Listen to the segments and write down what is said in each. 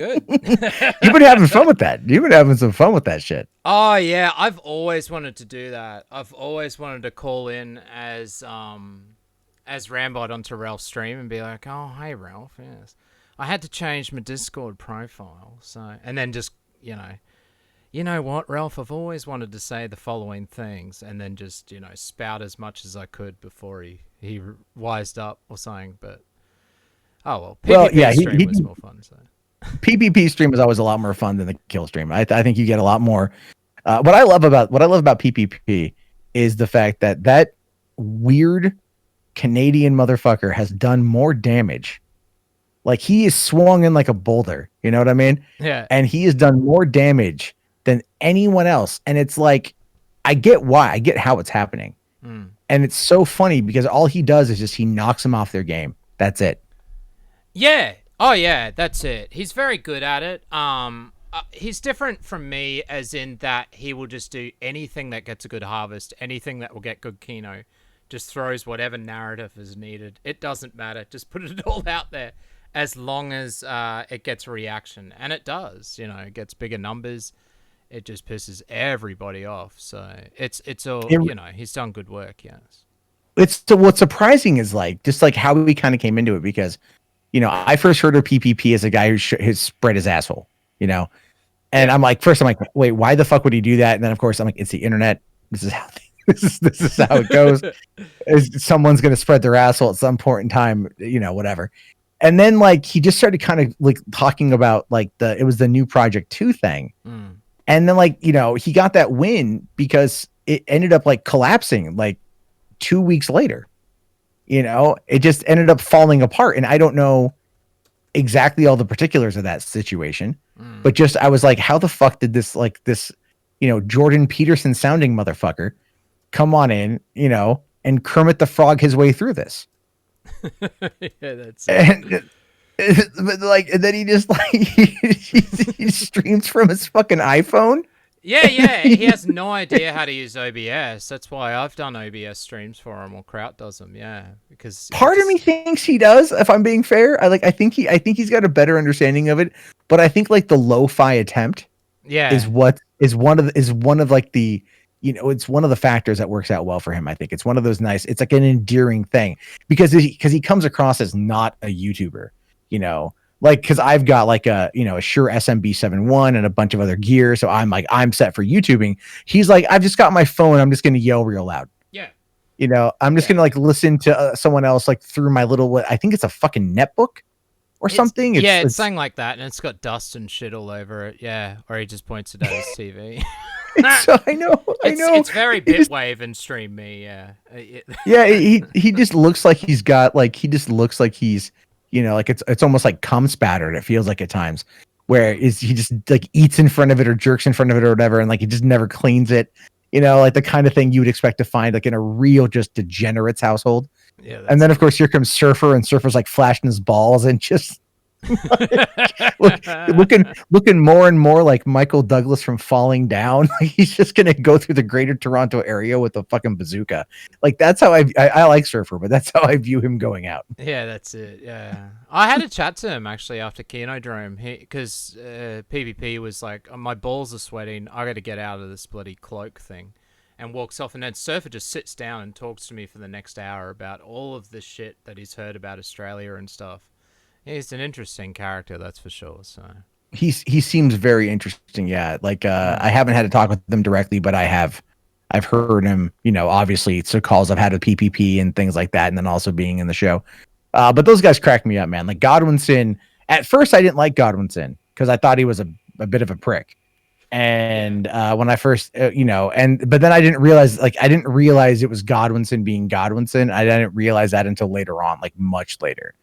good. You've been having fun with that. You've been having some fun with that shit. Oh yeah, I've always wanted to do that. I've always wanted to call in as Rambot onto Ralph's stream and be like, "Oh, hey Ralph, yes." I had to change my Discord profile, so and then just you know what, Ralph? I've always wanted to say the following things, and then just spout as much as I could before he wised up or something. But oh well, PvP stream was more fun. So PvP stream is always a lot more fun than the kill stream. I think you get a lot more. What I love about PvP is the fact that weird Canadian motherfucker has done more damage. Like he is swung in like a boulder. You know what I mean? yeah, And he has done more damage than anyone else. And it's like, I get why. I get how it's happening. And it's so funny because all he does is just he knocks them off their game. That's it. Yeah. Oh yeah, that's it. He's very good at it. He's different from me as in that he will just do anything that gets a good harvest, anything that will get good keno. Just throws whatever narrative is needed. It doesn't matter. Just put it all out there as long as it gets a reaction. And it does. It gets bigger numbers. It just pisses everybody off. So it's all, he's done good work, yes. What's surprising is just how we kind of came into it because, I first heard of PPP as a guy who spread his asshole, and I'm like, wait, why the fuck would he do that? And then of course I'm like, it's the internet. This is how this is how it goes. Someone's going to spread their asshole at some point in time, whatever. And then he just started kind of talking about it was the new Project 2 thing. And then he got that win because it ended up collapsing 2 weeks later. It just ended up falling apart. And I don't know exactly all the particulars of that situation, but just I was like, how the fuck did this Jordan Peterson sounding motherfucker come on in, and Kermit the Frog his way through this? Yeah, that's but and then he just he streams from his fucking iPhone. Yeah, he has no idea how to use OBS. That's why I've done OBS streams for him, or Kraut does them. Yeah, because part of me thinks he does. If I'm being fair, I think he's got a better understanding of it. But I think the lo-fi attempt, is one of the it's one of the factors that works out well for him. I think it's one of those nice. It's like an endearing thing because he comes across as not a YouTuber. Because I've got a Shure SMB7 and a bunch of other gear. So I'm set for YouTubing. He's like, I've just got my phone. I'm just going to yell real loud. Yeah. I'm just going to listen to someone else through my little, I think it's a fucking netbook or something. It's something like that. And it's got dust and shit all over it. Yeah. Or he just points it at his TV. I know. It's very Bitwave and Stream Me. Yeah. Yeah. He just looks like he's got he's, it's almost like cum spattered. It feels like at times where he just eats in front of it or jerks in front of it or whatever. And he just never cleans it, the kind of thing you would expect to find in a real just degenerate's household. Yeah. And then of course here comes Surfer and Surfer's flashing his balls and just looking more and more like Michael Douglas from Falling Down. He's just gonna go through the greater Toronto area with a fucking bazooka. That's how I like Surfer, but that's how I view him going out. Yeah, that's it. Yeah, I had a chat to him actually after Kenodrome because PvP was like, oh, my balls are sweating. I got to get out of this bloody cloak thing, and walks off. And then Surfer just sits down and talks to me for the next hour about all of the shit that he's heard about Australia and stuff. He's an interesting character, that's for sure. So he seems very interesting. Yeah, I haven't had to talk with them directly, but I've heard him. Obviously, so calls I've had with PPP and things like that, and then also being in the show. But those guys crack me up, man. Godwinson. At first, I didn't like Godwinson because I thought he was a bit of a prick. And when I first, but then I didn't realize it was Godwinson being Godwinson. I didn't realize that until later on, much later.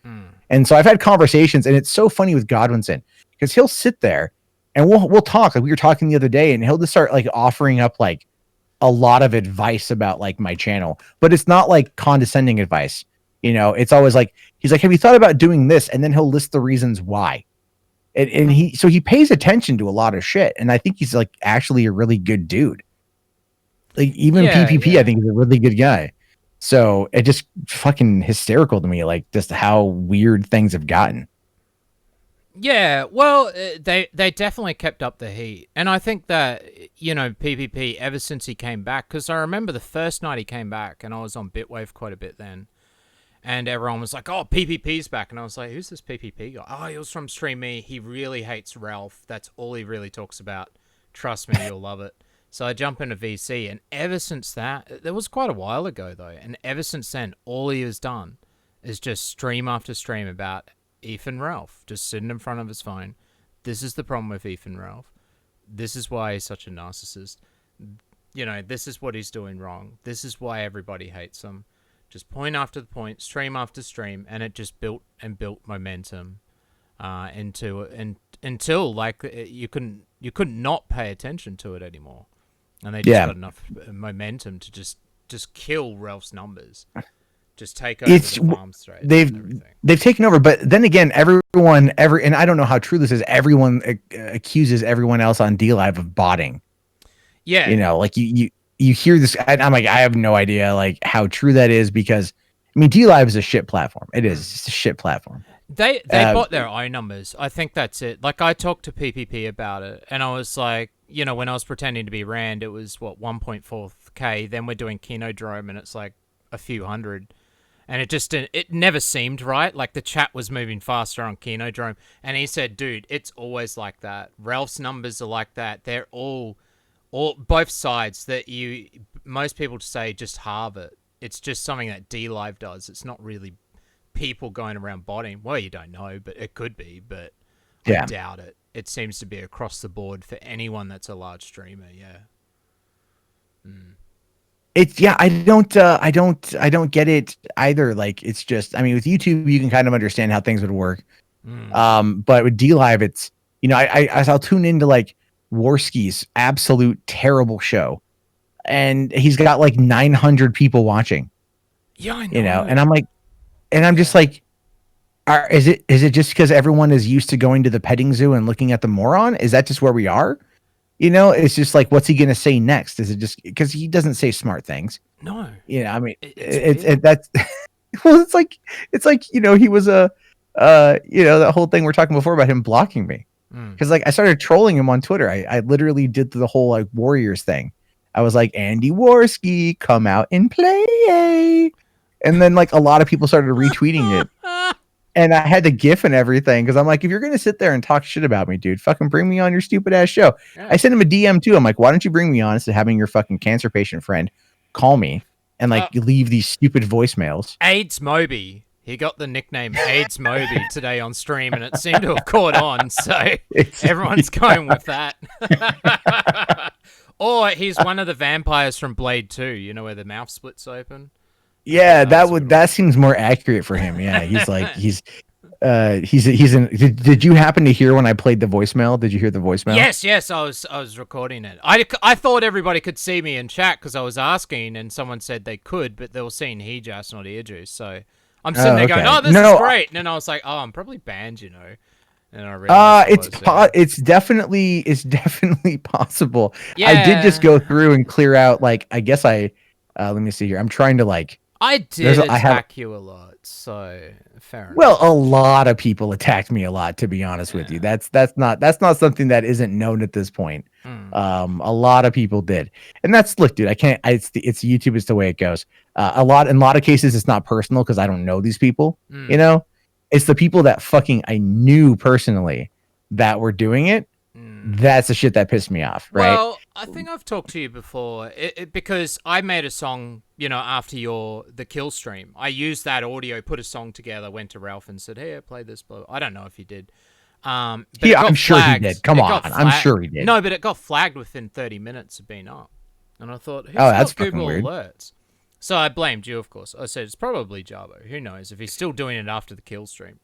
And so I've had conversations, and it's so funny with Godwinson because he'll sit there and we'll talk. We were talking the other day, and he'll just start offering up a lot of advice about my channel, but it's not condescending advice. It's always he's like, have you thought about doing this? And then he'll list the reasons why. And he pays attention to a lot of shit. And I think he's actually a really good dude. Even PPP, I think is a really good guy. So it just fucking hysterical to me, just how weird things have gotten. Yeah, well, they definitely kept up the heat, and I think that PPP ever since he came back, because I remember the first night he came back, and I was on Bitwave quite a bit then, and everyone was like, "Oh, PPP's back," and I was like, "Who's this PPP guy?" Oh, he was from Stream Me. He really hates Ralph. That's all he really talks about. Trust me, you'll love it. So I jump into VC, and ever since that, that was quite a while ago though, and ever since then, all he has done is just stream after stream about Ethan Ralph, just sitting in front of his phone. This is the problem with Ethan Ralph. This is why he's such a narcissist. This is what he's doing wrong. This is why everybody hates him. Just point after the point, stream after stream, and it just built and built momentum until like you couldn't not pay attention to it anymore, and they just got enough momentum to just kill Ralph's numbers. Just take over the farm straight. They've taken over, but then again, and I don't know how true this is. Everyone accuses everyone else on DLive of botting. Yeah, like you hear this, and I'm like, I have no idea like how true that is, because I mean, DLive is a shit platform. It is. It's just a shit platform. They bought their own numbers. I think that's it. Like I talked to PPP about it, and I was like, when I was pretending to be Rand, it was what 1.4K. Then we're doing Kinodrome, and it's like a few hundred. And it never seemed right. Like the chat was moving faster on Kinodrome. And he said, dude, it's always like that. Ralph's numbers are like that. They're all both sides that most people say just halve it. It's just something that DLive does. It's not really people going around botting. Well, you don't know, but it could be. But I doubt it. It seems to be across the board for anyone that's a large streamer. Yeah. I don't get it either. Like, it's just, I mean, with YouTube, you can kind of understand how things would work. But with DLive, it's, I'll tune into like Warski's absolute terrible show, and he's got like 900 people watching. Yeah, I know. And I'm like, and I'm just like, is it just because everyone is used to going to the petting zoo and looking at the moron? Is that just where we are? It's just like, what's he going to say next? Is it just because he doesn't say smart things? No. I mean, that's, well, it's like, he was that whole thing we're talking before about him blocking me. Cause like I started trolling him on Twitter. I literally did the whole like Warriors thing. I was like, Andy Warski, come out and play. And then like a lot of people started retweeting it. And I had the GIF and everything, because I'm like, if you're going to sit there and talk shit about me, dude, fucking bring me on your stupid ass show. Yeah. I sent him a DM too. I'm like, why don't you bring me on instead of having your fucking cancer patient friend call me and like leave these stupid voicemails? AIDS Moby. He got the nickname AIDS Moby today on stream, and it seemed to have caught on. So everyone's going with that. Or he's one of the vampires from Blade 2, where the mouth splits open. Yeah, that seems more accurate for him. Yeah, he's like he's in. Did you happen to hear when I played the voicemail? Did you hear the voicemail? Yes, I was recording it. I thought everybody could see me in chat because I was asking, and someone said they could, but they were seeing Hejas, not EarJuice. So I'm sitting there going, "Oh, this is great," and then I was like, "Oh, I'm probably banned," And I realized it's definitely possible. Yeah. I did just go through and clear out. Like, I guess let me see here. I'm trying to like. I did attack you a lot, so fair enough. Well, a lot of people attacked me a lot, to be honest with you. That's not something that isn't known at this point. A lot of people did, and look, dude. I can't. It's YouTube. It's the way it goes. In a lot of cases, it's not personal because I don't know these people. It's the people that fucking I knew personally that were doing it. That's the shit that pissed me off, right? Well, I think I've talked to you before because I made a song, after the kill stream. I used that audio, put a song together, went to Ralph and said, "Hey, I play this." I don't know if he did. But yeah, I'm sure he did. Come on, I'm sure he did. No, but it got flagged within 30 minutes of being up, and I thought, that's Google weird. Alerts? So I blamed you, of course. I said it's probably Jarbo. Who knows if he's still doing it after the kill stream?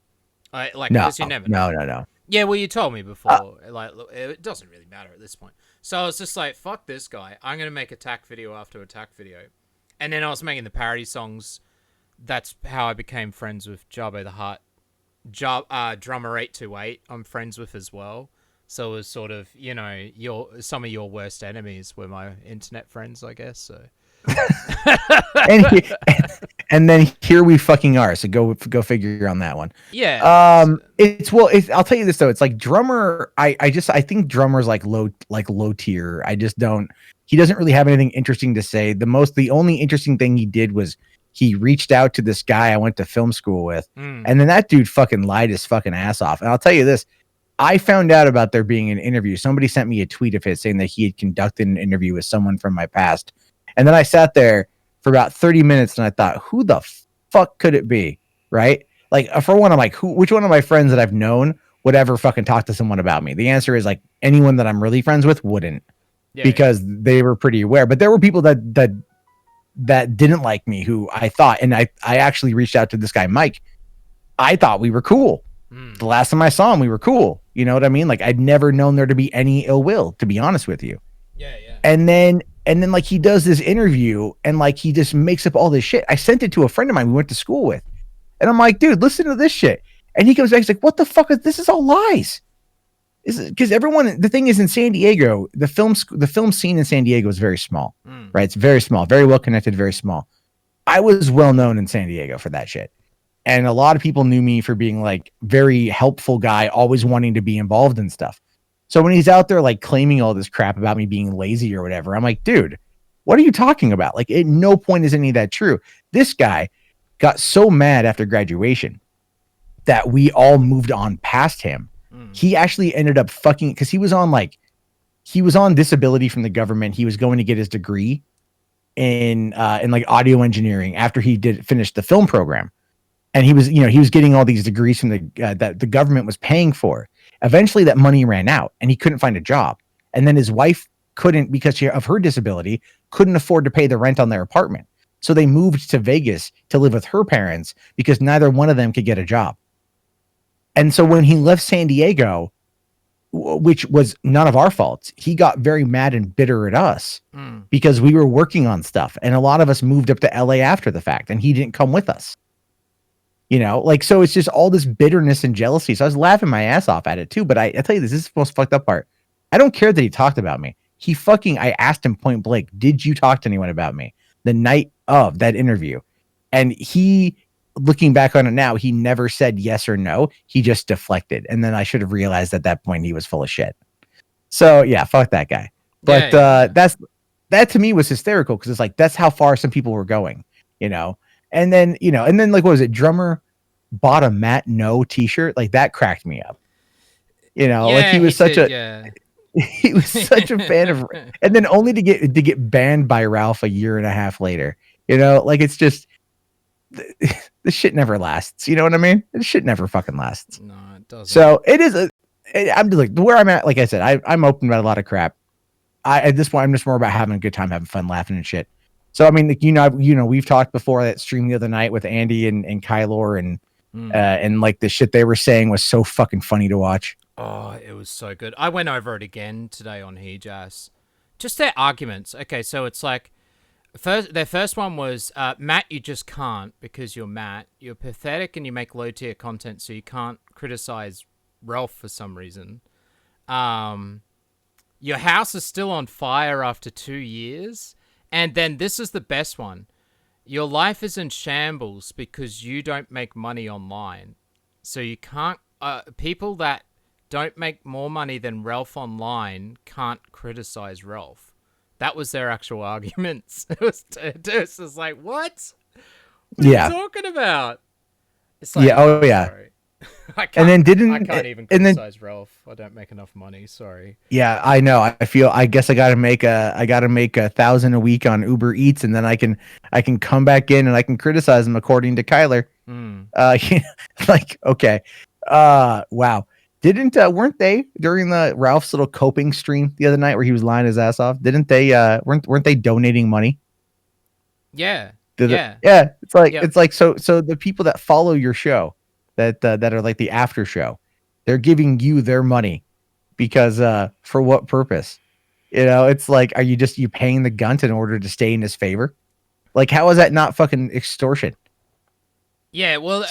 Because you never know. No. Yeah, well, you told me before. Look, it doesn't really matter at this point. So I was just like, fuck this guy. I'm going to make attack video after attack video. And then I was making the parody songs. That's how I became friends with Jarbo the Hutt. Drumr 828 I'm friends with as well. So it was sort of, some of your worst enemies were my internet friends, I guess. So and he, and then here we fucking are. So go figure on that one. Yeah. I'll tell you this though. It's like Drumr. I think Drummer's like low tier. I just don't. He doesn't really have anything interesting to say. The only interesting thing he did was he reached out to this guy I went to film school with, and then that dude fucking lied his fucking ass off. And I'll tell you this. I found out about there being an interview. Somebody sent me a tweet of his saying that he had conducted an interview with someone from my past. And then I sat there for about 30 minutes and I thought, who the fuck could it be? Right? Like, for one, I'm like, which one of my friends that I've known would ever fucking talk to someone about me? The answer is like anyone that I'm really friends with wouldn't, because they were pretty aware. But there were people that didn't like me who I thought, and I actually reached out to this guy, Mike. I thought we were cool. The last time I saw him, we were cool. You know what I mean? Like, I'd never known there to be any ill will, to be honest with you. Yeah. And then like he does this interview and like he just makes up all this shit. I sent it to a friend of mine we went to school with. And I'm like, dude, listen to this shit. And he comes back, he's like, what the fuck is this? Is all lies. Because the thing is, in San Diego, the film scene in San Diego is very small. Right? It's very small, very well connected, very small. I was well known in San Diego for that shit. And a lot of people knew me for being like very helpful guy, always wanting to be involved in stuff. So when he's out there like claiming all this crap about me being lazy or whatever, I'm like, dude, what are you talking about? Like, at no point is any of that true. This guy got so mad after graduation that we all moved on past him. He actually ended up fucking, because he was on disability from the government. He was going to get his degree in like audio engineering after he finished the film program. And he was getting all these degrees from that the government was paying for. Eventually that money ran out and he couldn't find a job. And then his wife couldn't, because of her disability, couldn't afford to pay the rent on their apartment. So they moved to Vegas to live with her parents because neither one of them could get a job. And so when he left San Diego, which was none of our faults, he got very mad and bitter at us because we were working on stuff. And a lot of us moved up to LA after the fact and he didn't come with us. You know, like, so it's just all this bitterness and jealousy. So I was laughing my ass off at it too. But I tell you, this is the most fucked up part. I don't care that he talked about me. I asked him point blank, did you talk to anyone about me the night of that interview? And he, looking back on it now, he never said yes or no. He just deflected. And then I should have realized at that point he was full of shit. So yeah, fuck that guy. But that to me was hysterical, because it's like, that's how far some people were going, you know? And then like, what was it? Drumr bought a Matt No t-shirt. Like, that cracked me up. You know, like he was such a fan of, and then only to get banned by Ralph a year and a half later. You know, like, it's just, the shit never lasts. You know what I mean? The shit never fucking lasts. No, it doesn't. So I'm just like, where I'm at, like I said, I'm open about a lot of crap. At this point, I'm just more about having a good time, having fun, laughing and shit. So I mean, we've talked before that stream the other night with Andy and Kylor and like the shit they were saying was so fucking funny to watch. Oh, it was so good. I went over it again today on Hejas. Just their arguments. Okay, so it's like, their first one was, Matt, you just can't, because you're Matt. You're pathetic and you make low tier content, so you can't criticize Ralph for some reason. Your house is still on fire after 2 years. And then this is the best one. Your life is in shambles because you don't make money online. So you can't, people that don't make more money than Ralph online can't criticize Ralph. That was their actual arguments. It was like, what? What are you talking about? It's like, sorry. I can't even criticize Ralph. I don't make enough money. Sorry. Yeah, I know. I guess I gotta make $1,000 a week on Uber Eats, and then I can come back in and I can criticize him according to Kyler. Like, okay. Wow. Weren't they during the Ralph's little coping stream the other night where he was lying his ass off? Didn't they? Weren't they donating money? Yeah. Yeah. It's like so the people that follow your show, that are like the after show, they're giving you their money because for what purpose? You know, it's like, are you paying the gunt in order to stay in his favor? Like, how is that not fucking extortion? Yeah, well,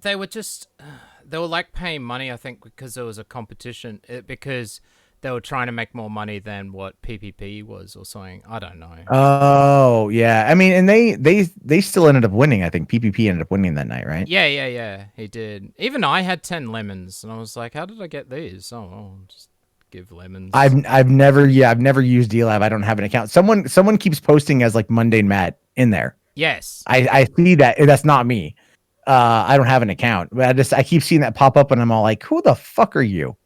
they were like paying money, I think, because there was a competition, because they were trying to make more money than what PPP was or something. I don't know. Oh yeah, I mean, and they still ended up winning. I think PPP ended up winning that night, right? Yeah. He did. Even I had 10 lemons, and I was like, "How did I get these?" Oh, I'll just give lemons. I've never used DLab. I don't have an account. Someone keeps posting as like Mundane Matt in there. Yes. I see that. That's not me. I don't have an account, but I keep seeing that pop up, and I'm all like, "Who the fuck are you?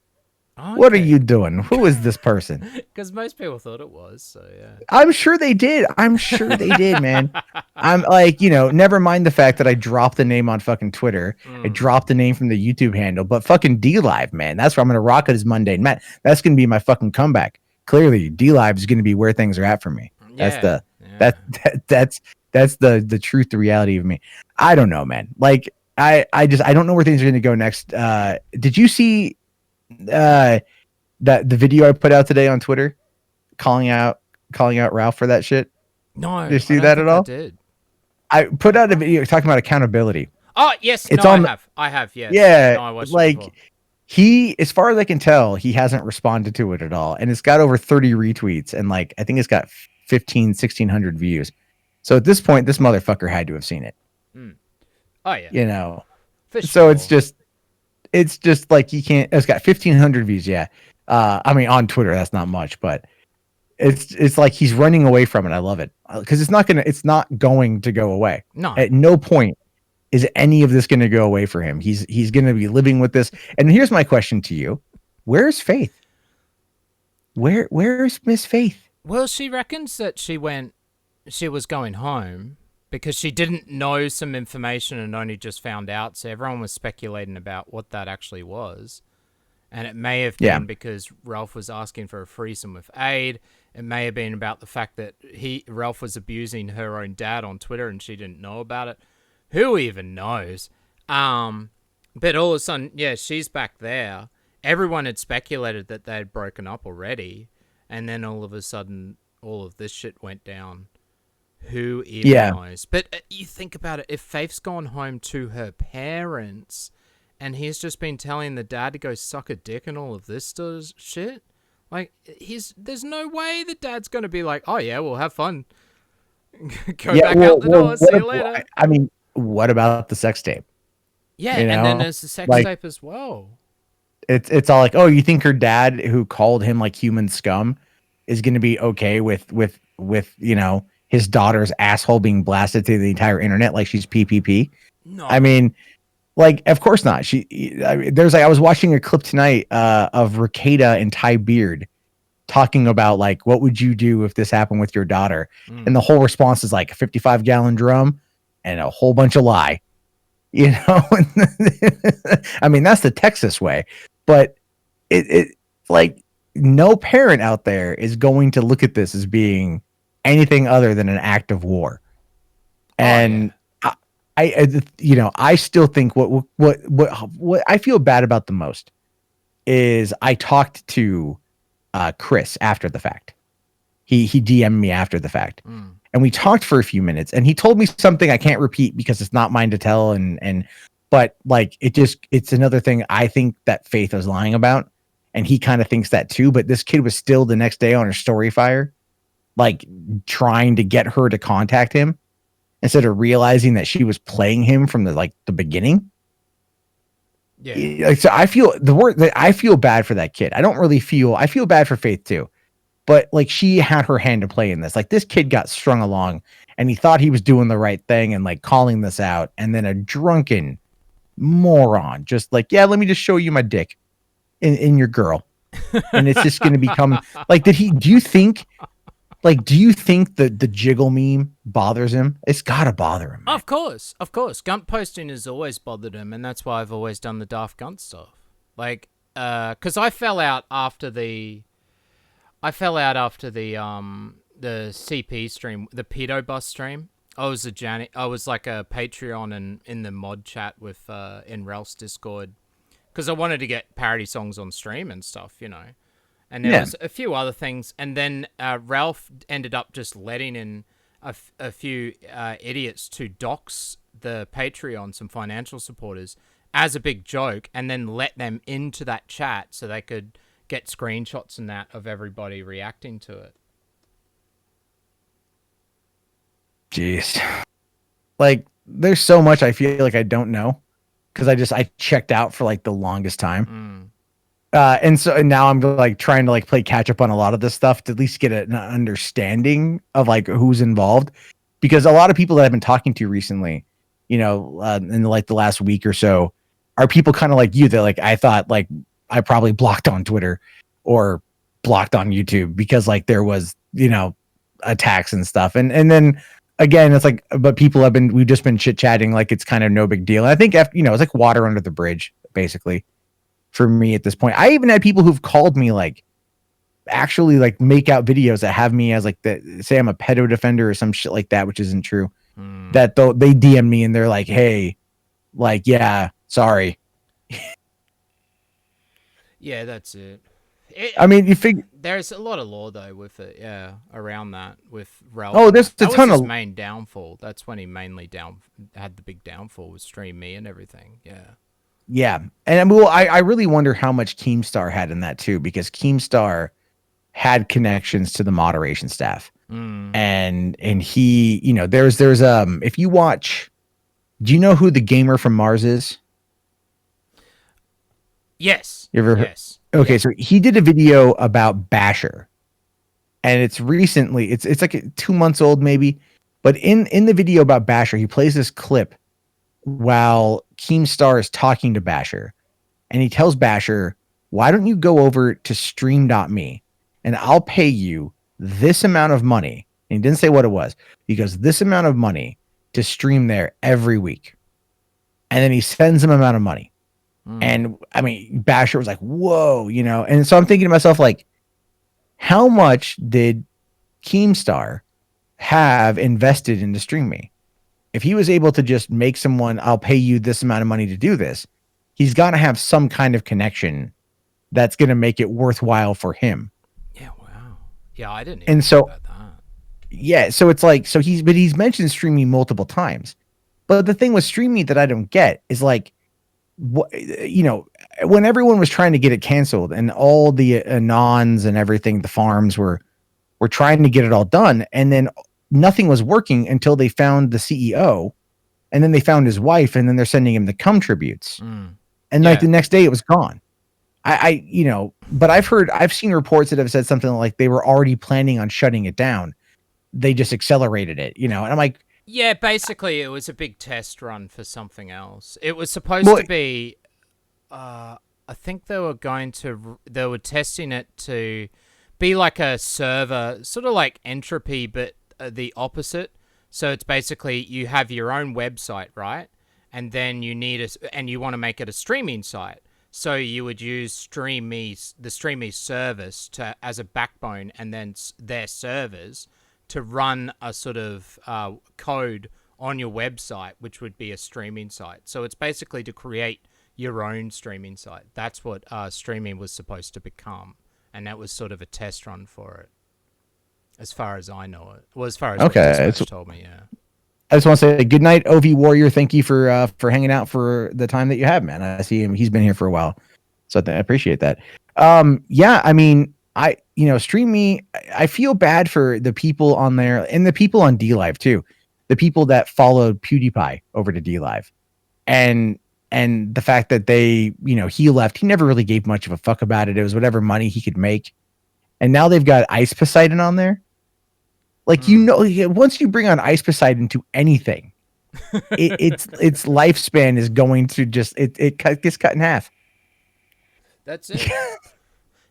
What are you doing? Who is this person?" Because most people thought it was. So yeah. I'm sure they did. I'm sure they did, man. I'm like, never mind the fact that I dropped the name on fucking Twitter. I dropped the name from the YouTube handle, but fucking D Live, man. That's where I'm gonna rock it as Mundane Matt. That's gonna be my fucking comeback. Clearly, D Live is gonna be where things are at for me. That's that's the truth, the reality of me. I don't know, man. Like I don't know where things are gonna go next. Did you see that the video I put out today on Twitter calling out Ralph for that shit? No, Did you see that at all? I did. I put out a video talking about accountability. Oh yes, it's I have. Yes. Yeah, No, I watched like it before. he, as far as I can tell, he hasn't responded to it at all, and it's got over 30 retweets, and like I think it's got 1,600 views. So at this point, this motherfucker had to have seen it. Oh yeah. For So sure. it's just like he can't. It's got 1,500 views. Yeah, I mean on Twitter that's not much, but it's like he's running away from it. I love it because it's not going to go away. No. At no point is any of this going to go away for him. He's going to be living with this. And here's my question to you: where's Faith? Where's Miss Faith? Well, she reckons that she was going home because she didn't know some information and only just found out. So everyone was speculating about what that actually was. And it may have been because Ralph was asking for a threesome with Aid. It may have been about the fact that Ralph was abusing her own dad on Twitter and she didn't know about it. Who even knows? But all of a sudden, yeah, she's back there. Everyone had speculated that they had broken up already. And then all of a sudden, all of this shit went down. Who even knows? But you think about it. If Faith's gone home to her parents and he's just been telling the dad to go suck a dick and all of this shit, like, there's no way the dad's going to be like, oh, yeah, we'll have fun. Go back out the door. See you later. I mean, what about the sex tape? Yeah, and then there's the sex tape as well. It's all like, oh, you think her dad, who called him like human scum, is going to be okay with his daughter's asshole being blasted to the entire internet like she's PPP? No, I mean, like, of course not. I was watching a clip tonight of Ricada and Ty Beard talking about like, what would you do if this happened with your daughter? And the whole response is like a 55-gallon drum and a whole bunch of lie. I mean, that's the Texas way, but it like no parent out there is going to look at this as being anything other than an act of war. And I still think what I feel bad about the most is I talked to Chris after the fact. He DM'd me after the fact. And we talked for a few minutes and he told me something I can't repeat because it's not mine to tell. But like, it's another thing I think that Faith was lying about. And he kind of thinks that too. But this kid was still the next day on her story fire, like trying to get her to contact him instead of realizing that she was playing him from the beginning. Yeah. Like, so I feel bad for that kid. I feel bad for Faith too. But like, she had her hand to play in this. Like, this kid got strung along and he thought he was doing the right thing and like calling this out. And then a drunken moron just like, yeah, let me just show you my dick in your girl. And it's just going to become like, do you think the jiggle meme bothers him? It's got to bother him. Man. Of course. Gunt posting has always bothered him. And that's why I've always done the Daft Gunt stuff. Like, because I fell out after the CP stream, the pedo bus stream. I was like a Patreon and in the mod chat with in Ralph's Discord because I wanted to get parody songs on stream and stuff, And there was a few other things, and then Ralph ended up just letting in a few idiots to dox the Patreon, some financial supporters, as a big joke, and then let them into that chat so they could get screenshots and that of everybody reacting to it. Jeez. Like, there's so much I feel like I don't know because I checked out for like the longest time. And now I'm like trying to like play catch up on a lot of this stuff to at least get an understanding of like who's involved, because a lot of people that I've been talking to recently, in like the last week or so, are people kind of like you that like I thought like I probably blocked on Twitter or blocked on YouTube because like there was attacks and stuff, and then again it's like, but we've just been chit chatting like it's kind of no big deal. And I think it's like water under the bridge basically for me at this point. I even had people who've called me like actually like make out videos that have me as like say I'm a pedo defender or some shit like that, which isn't true. That they DM me and they're like, hey, like, yeah, sorry. Yeah, that's it. I mean, you figure there's a lot of lore though with it, yeah, around that with Ralph. Oh, there's a ton was his of main downfall. That's when he mainly had the big downfall with Stream Me and everything. Yeah. Yeah, and I really wonder how much Keemstar had in that too, because Keemstar had connections to the moderation staff, and he, there's if you watch, do you know who the gamer from Mars is? Yes. You ever heard? Yes. Okay, yeah. So he did a video about Basher, and it's recently, it's like 2 months old maybe, but in the video about Basher, he plays this clip while Keemstar is talking to Basher, and he tells Basher, why don't you go over to stream.me and I'll pay you this amount of money. And he didn't say what it was. He goes, this amount of money to stream there every week. And then he sends him an amount of money. And I mean, Basher was like, whoa, and so I'm thinking to myself, like, how much did Keemstar have invested into Stream Me? If he was able to just make someone, I'll pay you this amount of money to do this, he's got to have some kind of connection that's going to make it worthwhile for him. Yeah, wow. Yeah, I didn't even know about that. Yeah, so it's like, he's mentioned Stream Me multiple times. But the thing with Stream Me that I don't get is like, what, when everyone was trying to get it canceled and all the anons and everything, the farms were trying to get it all done, and then nothing was working until they found the CEO, and then they found his wife, and then they're sending him the cum tributes. And like the next day it was gone. But I've seen reports that have said something like they were already planning on shutting it down. They just accelerated it, and I'm like, yeah, basically it was a big test run for something else. It was supposed to be, I think they were testing it to be like a server, sort of like Entropy, but the opposite. So it's basically you have your own website, right? And then and you want to make it a streaming site. So you would use the Stream Me service as a backbone, and then their servers to run a sort of code on your website, which would be a streaming site. So it's basically to create your own streaming site. That's what streaming was supposed to become, and that was sort of a test run for it, as far as I know it. Well, as far as what Dispatch told me, yeah. I just want to say good night, OV Warrior. Thank you for hanging out for the time that you have, man. I see him; he's been here for a while, so I appreciate that. Yeah, I mean, Stream Me, I feel bad for the people on there and the people on DLive too. The people that followed PewDiePie over to DLive, and the fact that he left, he never really gave much of a fuck about it. It was whatever money he could make. And now they've got Ice Poseidon on there. Like, once you bring on Ice Poseidon to anything, its lifespan is going to just, it gets cut in half. That's it.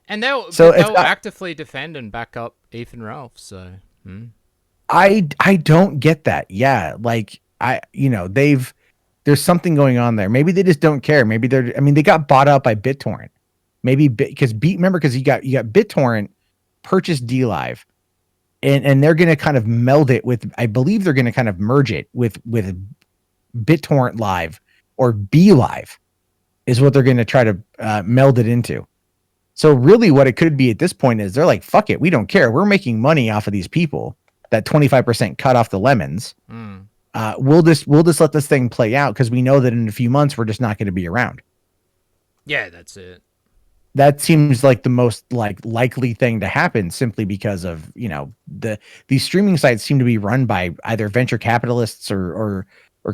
And they'll actively defend and back up Ethan Ralph. So I don't get that. Yeah, like there's something going on there. Maybe they just don't care. Maybe they got bought out by BitTorrent. Maybe because you got BitTorrent purchased DLive, and they're going to kind of meld it with. I believe they're going to kind of merge it with BitTorrent Live or BeLive, is what they're going to try to meld it into. So really what it could be at this point is they're like, fuck it, we don't care. We're making money off of these people. That 25% cut off the lemons. We'll just let this thing play out because we know that in a few months we're just not going to be around. Yeah, that's it. that seems like the most like likely thing to happen, simply because of, these streaming sites seem to be run by either venture capitalists or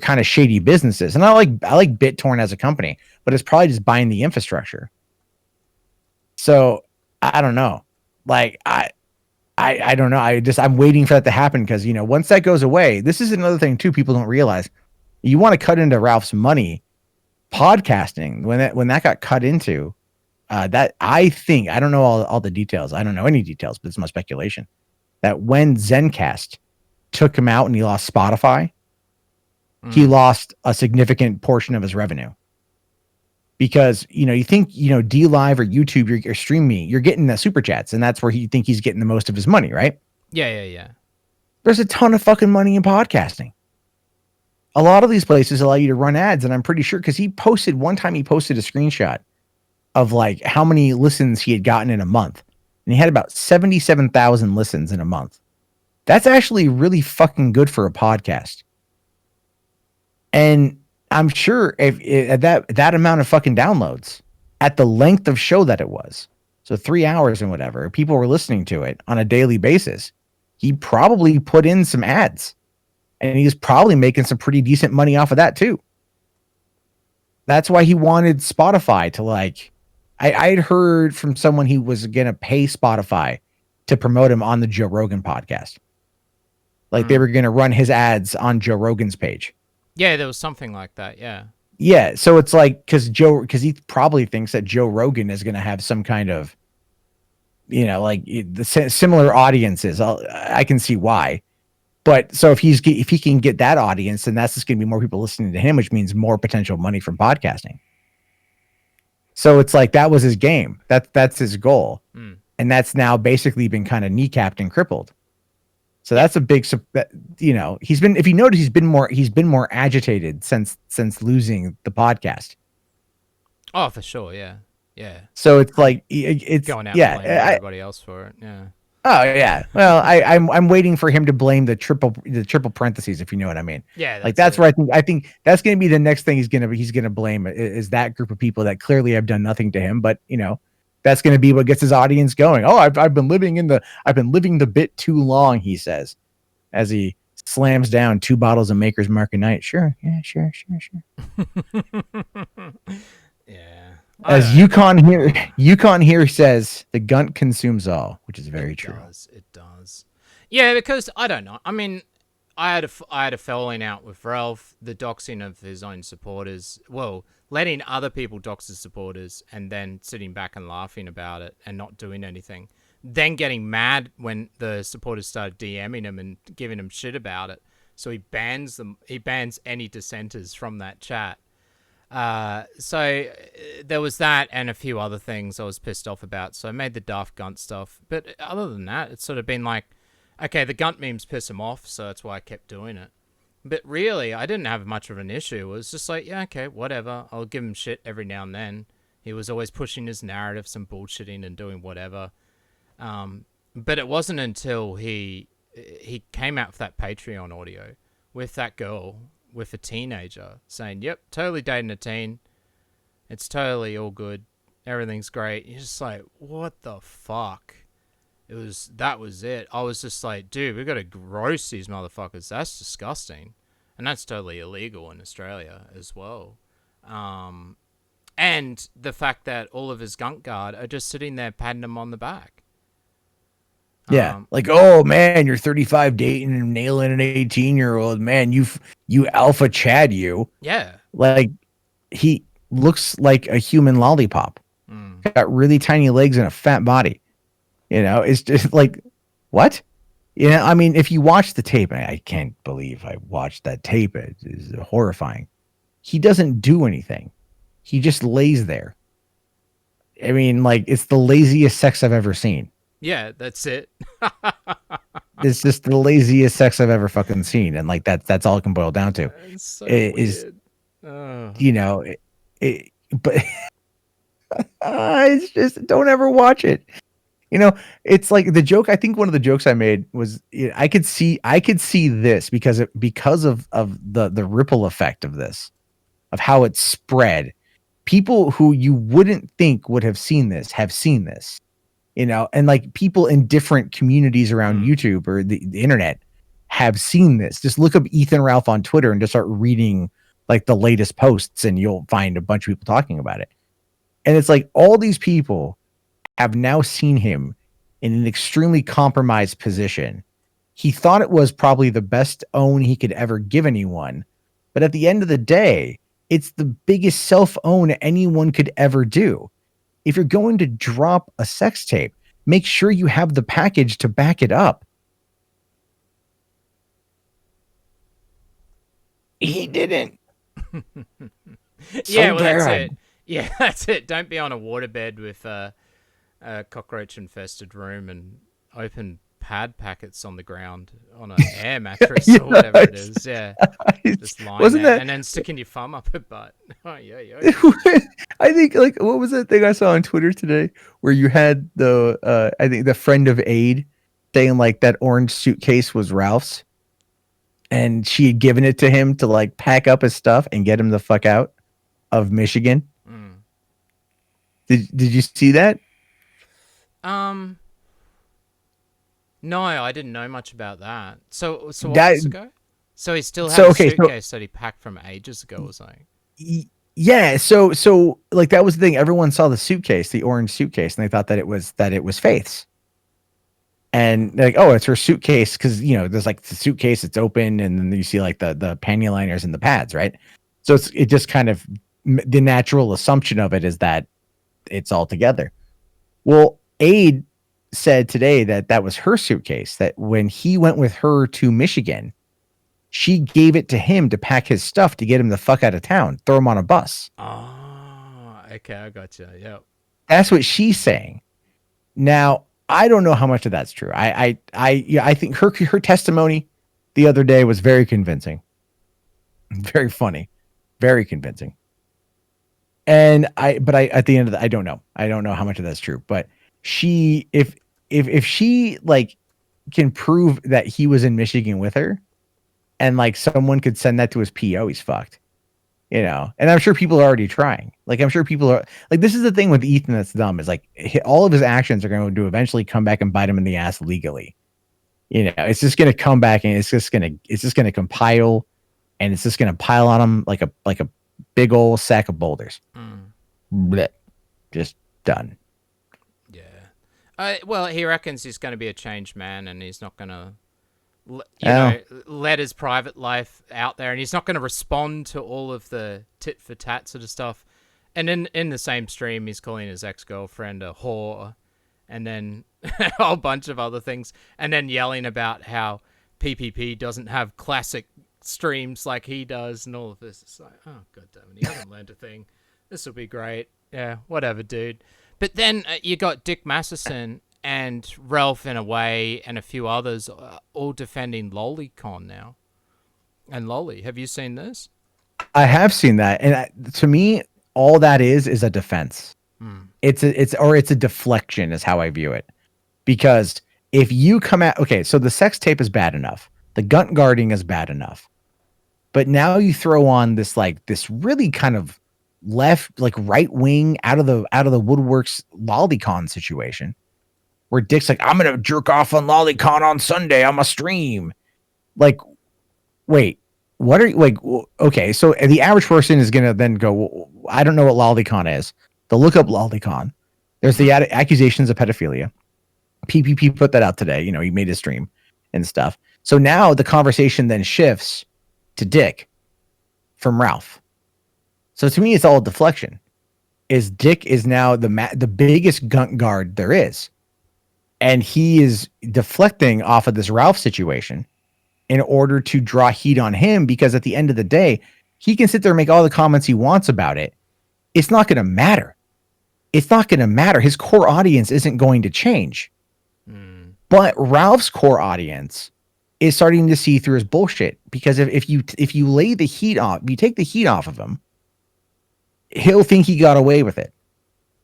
kind of shady businesses. And I like BitTorrent as a company, but it's probably just buying the infrastructure. So I don't know. Like I don't know. I'm waiting for that to happen, because once that goes away, this is another thing too people don't realize. You want to cut into Ralph's money. Podcasting, when that got cut into, that I think, I don't know all the details. I don't know any details, but it's my speculation that when Zencast took him out and he lost Spotify, he lost a significant portion of his revenue. Because, you think, D Live or YouTube, you're streaming, you're getting the super chats, and that's where you think he's getting the most of his money, right? Yeah. There's a ton of fucking money in podcasting. A lot of these places allow you to run ads, and I'm pretty sure, because he posted a screenshot of like how many listens he had gotten in a month, and he had about 77,000 listens in a month. That's actually really fucking good for a podcast. And I'm sure if that amount of fucking downloads at the length of show that it was, so 3 hours and whatever, people were listening to it on a daily basis, he probably put in some ads, and he was probably making some pretty decent money off of that too. That's why he wanted Spotify to like, I had heard from someone he was going to pay Spotify to promote him on the Joe Rogan podcast. Like they were going to run his ads on Joe Rogan's page. Yeah, there was something like that. Yeah. Yeah. So it's like, because he probably thinks that Joe Rogan is going to have some kind of, like the similar audiences. I can see why. But so if he can get that audience, then that's just going to be more people listening to him, which means more potential money from podcasting. So it's like, that was his game. That's his goal. And that's now basically been kind of kneecapped and crippled. So that's a big, he's been, if you notice, he's been more agitated since losing the podcast. Oh, for sure. Yeah. So it's like, it's going out and blaming everybody else for it. Yeah. Oh yeah. Well, I'm waiting for him to blame the triple parentheses, if you know what I mean. Yeah. Like that's where I think that's going to be the next thing he's going to blame, is that group of people that clearly have done nothing to him, but that's going to be what gets his audience going. Oh, I've been living the bit too long, he says, as he slams down 2 bottles of Maker's Mark a night. Sure. Yeah, sure. Yeah. As Yukon here says, the gunt consumes all, which is very true. It does. Yeah, because I don't know. I mean, I had a falling out with Ralph, the doxing of his own supporters. Well, letting other people dox his supporters and then sitting back and laughing about it and not doing anything. Then getting mad when the supporters started DMing him and giving him shit about it. So he bans them. He bans any dissenters from that chat. So there was that and a few other things I was pissed off about. So I made the Daft Gunt stuff. But other than that, it's sort of been like, okay, the Gunt memes piss him off, so that's why I kept doing it. But really, I didn't have much of an issue. It was just like, yeah, okay, whatever. I'll give him shit every now and then. He was always pushing his narrative, some bullshitting and doing whatever. But it wasn't until he came out with that Patreon audio with that girl, with a teenager, saying, yep, totally dating a teen. It's totally all good. Everything's great. You're just like, what the fuck? That was it. I was just like, dude, we got to roast these motherfuckers. That's disgusting. And that's totally illegal in Australia as well. And the fact that all of his gunk guard are just sitting there patting him on the back. Yeah. Like, oh man, you're 35 dating and nailing an 18-year-old. Man, you alpha Chad, you. Yeah. Like, he looks like a human lollipop. Got really tiny legs and a fat body. It's just like, what? I mean, if you watch the tape, I can't believe I watched that tape. It is horrifying. He doesn't do anything. He just lays there. I mean, like, it's the laziest sex I've ever seen. Yeah, that's it. It's just the laziest sex I've ever fucking seen, and like that's all it can boil down to. It's so weird. But it's just, don't ever watch it. It's like the joke. I think one of the jokes I made was, I could see this because of the ripple effect of this, of how it spread. people who you wouldn't think would have seen this have seen this, you know, and like people in different communities around YouTube or the internet have seen this. Just look up Ethan Ralph on Twitter and just start reading like the latest posts, and you'll find a bunch of people talking about it. And it's like all these people have now seen him in an extremely compromised position. He thought it was probably the best own he could ever give anyone. But at the end of the day, it's the biggest self-own anyone could ever do. If you're going to drop a sex tape, make sure you have the package to back it up. He didn't. Yeah, well, that's it. Yeah, that's it. Don't be on a waterbed with a cockroach-infested room and open pad packets on the ground on an air mattress or whatever it is. Yeah, just lying there and then sticking your thumb up a butt. Oh, yeah. I think, like, what was that thing I saw on Twitter today where you had the, I think the friend of Aid saying like that orange suitcase was Ralph's, and she had given it to him to like pack up his stuff and get him the fuck out of Michigan. Did you see that? No, I didn't know much about that. So what was ago? So he still had a suitcase that he packed from ages ago or something. Yeah, so like that was the thing. Everyone saw the suitcase, the orange suitcase, and they thought that it was Faith's. And like, oh, it's her suitcase because, you know, there's like the suitcase, it's open, and then you see like the panty liners and the pads, right? So it just kind of, the natural assumption of it is that it's all together. Well, Aid said today that was her suitcase, that when he went with her to Michigan, she gave it to him to pack his stuff to get him the fuck out of town, throw him on a bus. Oh, okay, I gotcha. Yep. That's what she's saying. Now, I don't know how much of that's true. I think her testimony the other day was very convincing, very funny, very convincing. And at the end of I don't know how much of that's true. But she, if she like can prove that he was in Michigan with her, and like someone could send that to his PO, he's fucked. You know, and I'm sure people are already trying. Like, I'm sure people are like, this is the thing with Ethan that's dumb, is like all of his actions are going to eventually come back and bite him in the ass legally. You know, it's just going to come back and it's just going to compile, and it's just going to pile on him like a big old sack of boulders. Blech. Just done. Yeah. Well, he reckons he's going to be a changed man, and he's not going to, know, let his private life out there, and he's not going to respond to all of the tit for tat sort of stuff. And in the same stream, he's calling his ex-girlfriend a whore, and then a whole bunch of other things, and then yelling about how PPP doesn't have classic streams like he does, and all of this. It's like, oh, god damn it, he hasn't learned a thing. This will be great. Yeah, whatever, dude. But then you got Dick Masterson and Ralph in a way, and a few others, all defending LollyCon now. And Lolly, have you seen this? I have seen that, and to me, all that is a defense. It's a deflection, is how I view it. Because if you come at, okay, so the sex tape is bad enough, the gun guarding is bad enough, but now you throw on this really kind of left, like right wing, out of the woodworks LollyCon situation, where Dick's like, I'm gonna jerk off on LollyCon on Sunday on my stream. Like, wait, what are you like? Okay, so the average person is gonna then go, well, I don't know what LollyCon is. They'll look up LollyCon. There's the accusations of pedophilia. PPP put that out today. You know, he made a stream and stuff. So now the conversation then shifts to Dick from Ralph. So to me, it's all deflection. Is Dick is now the biggest gunt guard there is. And he is deflecting off of this Ralph situation in order to draw heat on him, because at the end of the day, he can sit there and make all the comments he wants about it. It's not going to matter. It's not going to matter. His core audience isn't going to change. But Ralph's core audience is starting to see through his bullshit, because if you lay the heat off, you take the heat off of him, he'll think he got away with it.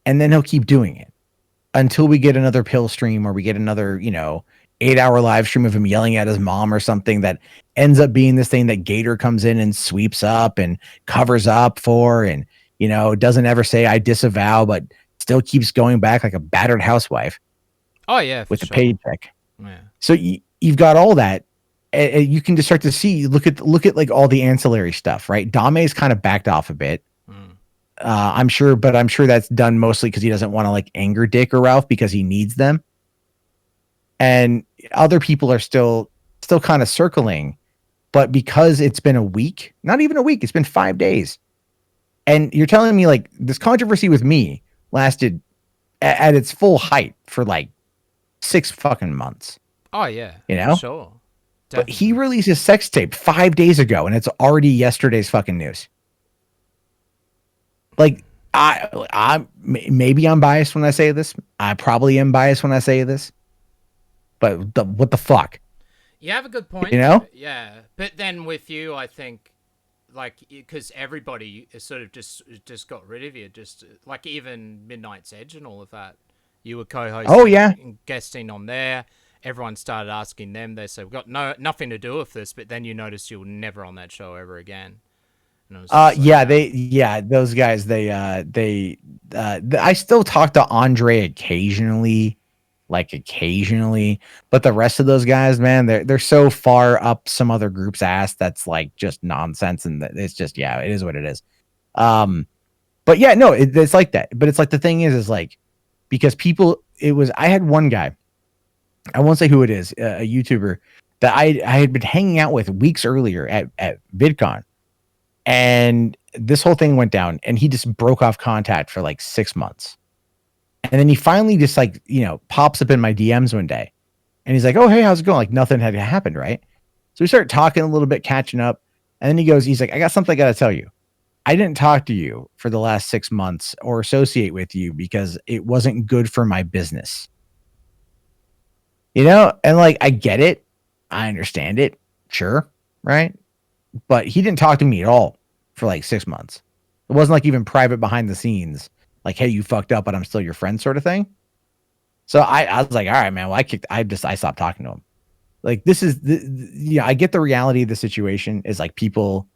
And then he'll keep doing it until we get another pill stream, or we get another, 8-hour live stream of him yelling at his mom or something that ends up being this thing that Gator comes in and sweeps up and covers up for. And Doesn't ever say I disavow, but still keeps going back like a battered housewife Oh yeah, for with a sure. paycheck. Yeah. So you've got all that. And you can just start to see, look at like all the ancillary stuff, right? Dame's kind of backed off a bit. I'm sure that's done mostly because he doesn't want to like anger Dick or Ralph because he needs them. And other people are still kind of circling, but because it's been a week, not even a week, it's been 5 days. And you're telling me like this controversy with me lasted at its full height for like 6 fucking months. Oh yeah, You for know? sure. But Definitely. he released his sex tape 5 days ago, and it's already yesterday's fucking news. Like, maybe I'm biased when I say this. I probably am biased when I say this. But what the fuck? You have a good point. You know? Yeah, but then with you, I think, like, because everybody sort of just got rid of you, just like even Midnight's Edge and all of that. You were co-hosting, Oh yeah. guesting on there. Everyone started asking them. They said, "We've got nothing to do with this," but then you noticed you were never on that show ever again. And it was just like, those guys, I still talk to Andre occasionally, but the rest of those guys, man, they're so far up some other group's ass that's like just nonsense, and it's just, yeah, it is what it is. But yeah, no, it's like that. But it's like the thing is like, because I had one guy, I won't say who it is, a YouTuber that I had been hanging out with weeks earlier at VidCon. And this whole thing went down, and he just broke off contact for like 6 months. And then he finally just like, pops up in my DMs one day, and he's like, "Oh, hey, how's it going?" Like nothing had happened, right? So we started talking a little bit, catching up. And then he's like, "I got something I got to tell you. I didn't talk to you for the last 6 months or associate with you because it wasn't good for my business." And like, I get it. I understand it. Sure. Right. But he didn't talk to me at all for like 6 months. It wasn't like even private behind the scenes, like, "Hey, you fucked up, but I'm still your friend," sort of thing. So I was like, all right, man. Well, I stopped talking to him. Like, this is I get the reality of the situation is like people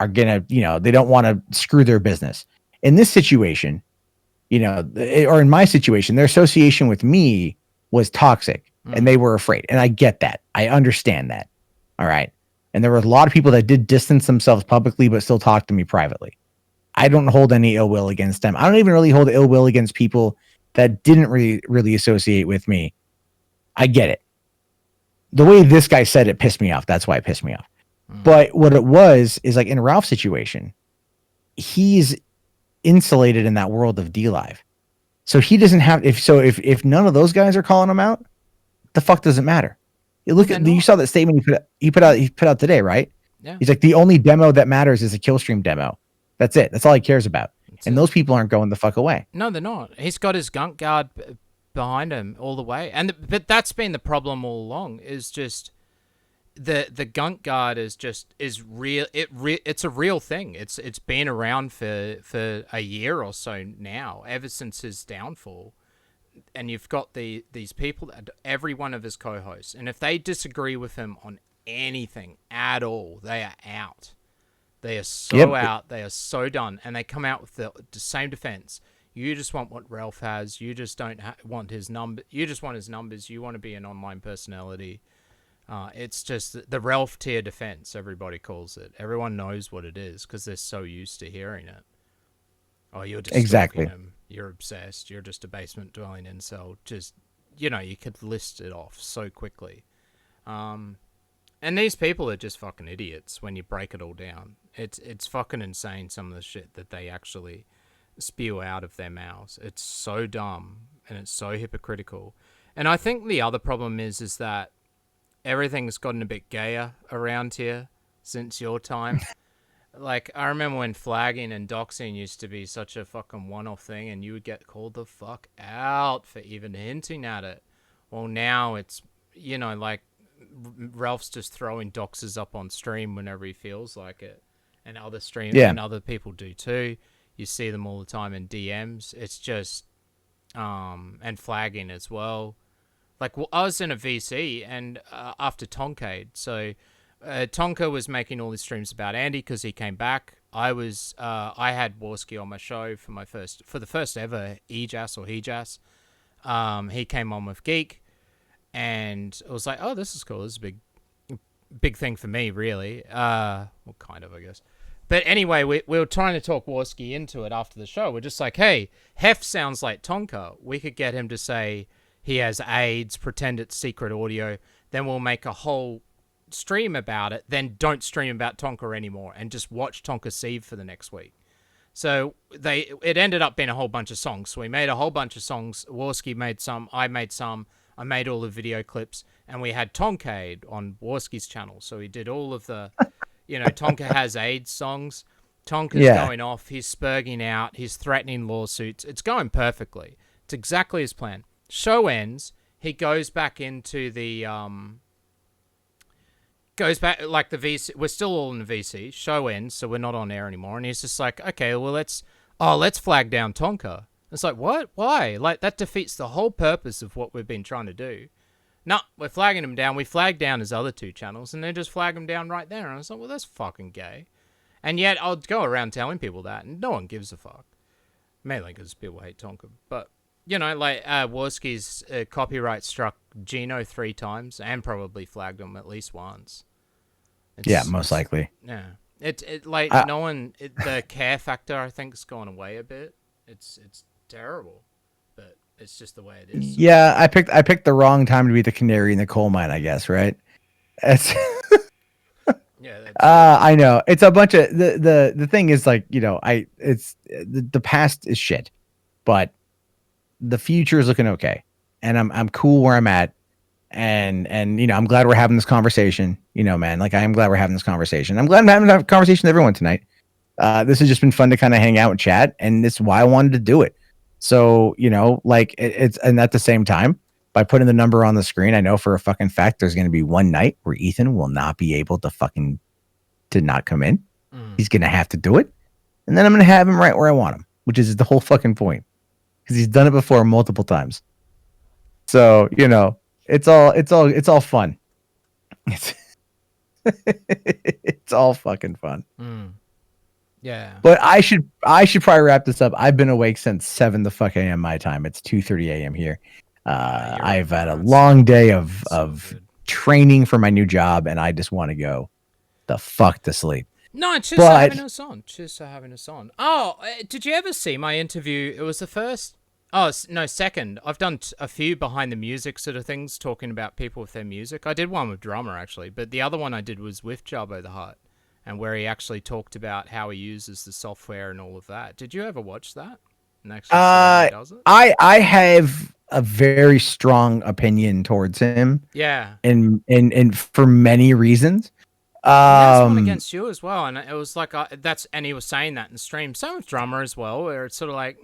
are gonna, they don't want to screw their business. In this situation, or in my situation, their association with me was toxic, and they were afraid. And I get that. I understand that. All right. And there were a lot of people that did distance themselves publicly, but still talk to me privately. I don't hold any ill will against them. I don't even really hold ill will against people that didn't really associate with me. I get it. The way this guy said it pissed me off. That's why it pissed me off. But what it was is like in Ralph's situation, he's insulated in that world of DLive. So he doesn't have, if none of those guys are calling him out, the fuck does it matter? You saw that statement he put out today, right? Yeah. He's like, the only demo that matters is a Killstream demo. That's it. That's all he cares about. Those people aren't going the fuck away. No, they're not. He's got his gunk guard behind him all the way, but that's been the problem all along. Is just the gunk guard is real. It's a real thing. It's been around for a year or so now, ever since his downfall. And you've got these people, every one of his co-hosts, and if they disagree with him on anything at all, they are out. They are so out. They are so done, and they come out with the same defense. You just want what Ralph has. You just don't want his number. You just want his numbers. You want to be an online personality. It's just the Ralph tier defense. Everybody calls it. Everyone knows what it is because they're so used to hearing it. Oh, you're just exactly. him. You're obsessed. You're just a basement dwelling incel. Just, you could list it off so quickly. And these people are just fucking idiots when you break it all down. It's fucking insane, some of the shit that they actually spew out of their mouths. It's so dumb and it's so hypocritical. And I think the other problem is that everything's gotten a bit gayer around here since your time. Like, I remember when flagging and doxing used to be such a fucking one-off thing, and you would get called the fuck out for even hinting at it. Well, now it's, like, Ralph's just throwing doxes up on stream whenever he feels like it. And other streams, and other people do too. You see them all the time in DMs. It's just, and flagging as well. Like, well, I was in a VC, and after Tonkade, so... Tonka was making all his streams about Andy because he came back I had Warski on my show for the first ever EJAS or HEJAS. He came on with Geek, and it was like, oh, this is cool. This is a big thing for me, really. Well, kind of, I guess. But anyway, we were trying to talk Warski into it after the show. We're just like, hey, Hef sounds like Tonka. We could get him to say he has AIDS, pretend it's secret audio. Then we'll make a whole stream about it. Then don't stream about Tonka anymore and just watch Tonka Sieve for the next week. So it ended up being a whole bunch of songs. So we made a whole bunch of songs. Warski made some. I made some. I made all the video clips. And we had Tonkade on Warski's channel. So he did all of the, Tonka has AIDS songs. Tonka's going off. He's spurging out. He's threatening lawsuits. It's going perfectly. It's exactly his plan. Show ends. He goes back into the, like the VC. We're still all in the VC. Show ends, so we're not on air anymore. And he's just like, okay, well, let's flag down Tonka. It's like, what? Why? Like, that defeats the whole purpose of what we've been trying to do. No, we're flagging him down. We flagged down his other two channels, and they just flag him down right there. And I was like, well, that's fucking gay. And yet, I'll go around telling people that, and no one gives a fuck. Mainly because people hate Tonka. But, Warski's copyright struck Gino 3 times, and probably flagged him at least once. Most likely. Yeah. The care factor, I think, has gone away a bit. It's terrible. But it's just the way it is. Yeah, I picked the wrong time to be the canary in the coal mine, I guess, right? It's I know. It's a bunch of the thing is like, it's the past is shit, but the future is looking okay. And I'm cool where I'm at. And I'm glad we're having this conversation, man. Like, I am glad we're having this conversation. I'm glad I'm having a conversation with everyone tonight. This has just been fun to kind of hang out and chat, and this is why I wanted to do it. So, and at the same time, by putting the number on the screen, I know for a fucking fact there's going to be one night where Ethan will not be able to not come in. He's going to have to do it. And then I'm going to have him right where I want him, which is the whole fucking point, because he's done it before multiple times. So, it's all fun. It's all fucking fun. Yeah. But I should probably wrap this up. I've been awake since 7 the fuck a.m. my time. It's 2:30 a.m. here. I've had a long day of training for my new job, and I just want to go the fuck to sleep. No, cheers for having us on. Cheers for having us on. Oh, did you ever see my interview? It was the first. Oh, no, second. I've done a few behind the music sort of things, talking about people with their music. I did one with Drumr, actually, but the other one I did was with Jarbo the Hutt, and where he actually talked about how he uses the software and all of that. Did you ever watch that? And actually see how he does it? I have a very strong opinion towards him. Yeah. And for many reasons. That's one against you as well, and it was like and he was saying that in the stream. Same with Drumr as well, where it's sort of like,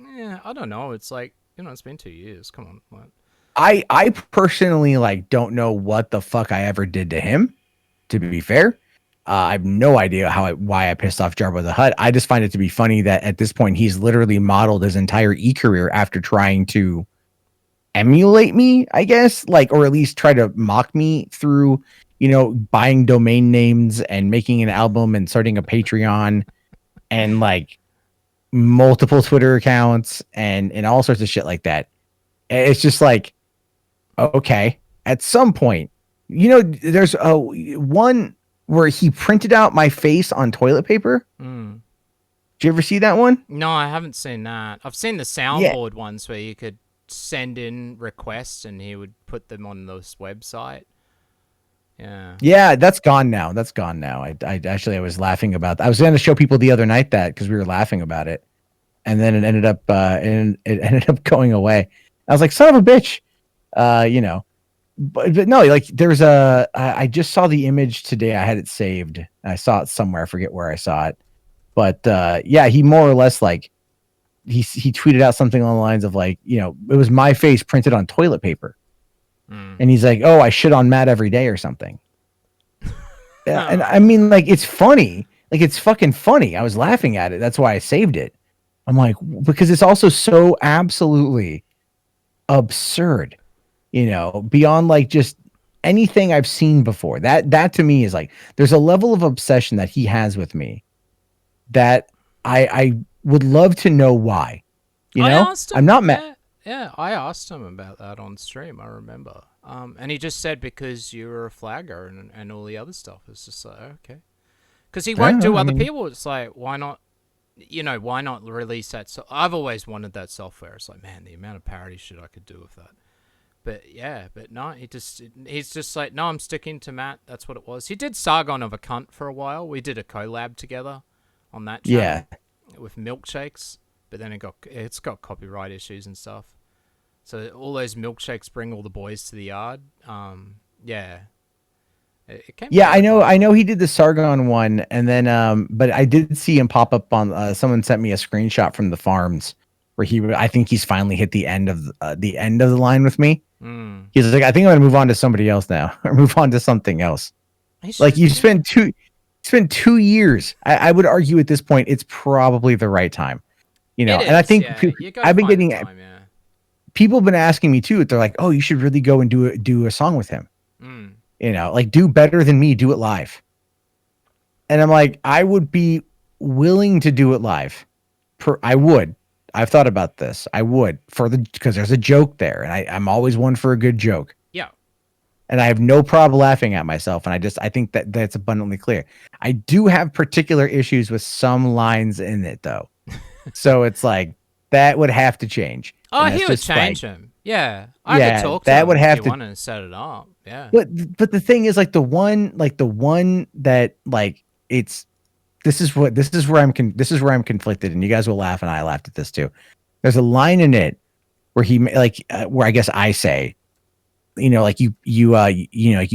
I don't know. It's like, it's been 2 years. Come on. What? I personally don't know what the fuck I ever did to him. To be fair, I have no idea why I pissed off Jarbo the Hutt. I just find it to be funny that at this point he's literally modeled his entire career after trying to emulate me, I guess, or at least try to mock me through, buying domain names and making an album and starting a Patreon and multiple Twitter accounts and all sorts of shit like that. It's just okay, at some point, there's one where he printed out my face on toilet paper. Did you ever see that one? No, I haven't seen that. I've seen the soundboard ones where you could send in requests and he would put them on this website. Yeah, that's gone now. I actually was laughing about that. I was going to show people the other night that because we were laughing about it, and then it ended up going away. I was like, son of a bitch, But no, there's I just saw the image today. I had it saved. I saw it somewhere. I forget where I saw it, but he more or less he tweeted out something along the lines of it was my face printed on toilet paper. And he's like, oh, I shit on Matt every day or something. Yeah, and I mean, it's funny. It's fucking funny. I was laughing at it. That's why I saved it. I'm like, because it's also so absolutely absurd, beyond just anything I've seen before. That to me is there's a level of obsession that he has with me that I would love to know why. I asked I'm him. not mad. Yeah, I asked him about that on stream. I remember. And he just said because you were a flagger and all the other stuff. It's just like okay, because he won't do other people. It's like why not? Why not release that? So I've always wanted that software. It's like man, the amount of parody shit I could do with that. But no, he's just like no, I'm sticking to Matt. That's what it was. He did Sargon of a Cunt for a while. We did a collab together on that channel with milkshakes. But then it's got copyright issues and stuff. So all those milkshakes bring all the boys to the yard. Yeah. It came I know he did the Sargon one, and then but I did see him pop up on someone sent me a screenshot from the farms where I think he's finally hit the end of the line with me. He's like, I think I'm gonna move on to somebody else now, or move on to something else. Like you spent 2 years. I would argue at this point it's probably the right time. And I think I've been getting people have been asking me too. They're like, "Oh, you should really go and do a song with him." Like do better than me, do it live. And I'm like, I would be willing to do it live. I would. I've thought about this. I would because there's a joke there, and I'm always one for a good joke. Yeah. And I have no problem laughing at myself, and I think that's abundantly clear. I do have particular issues with some lines in it though. So it's like that would have to change. Oh, he would change him. Yeah, I could talk to him would have if you wanted to set it up. Yeah, but the thing is, like the one that like this is where I'm conflicted, and you guys will laugh, and I laughed at this too. There's a line in it where where I guess I say, like you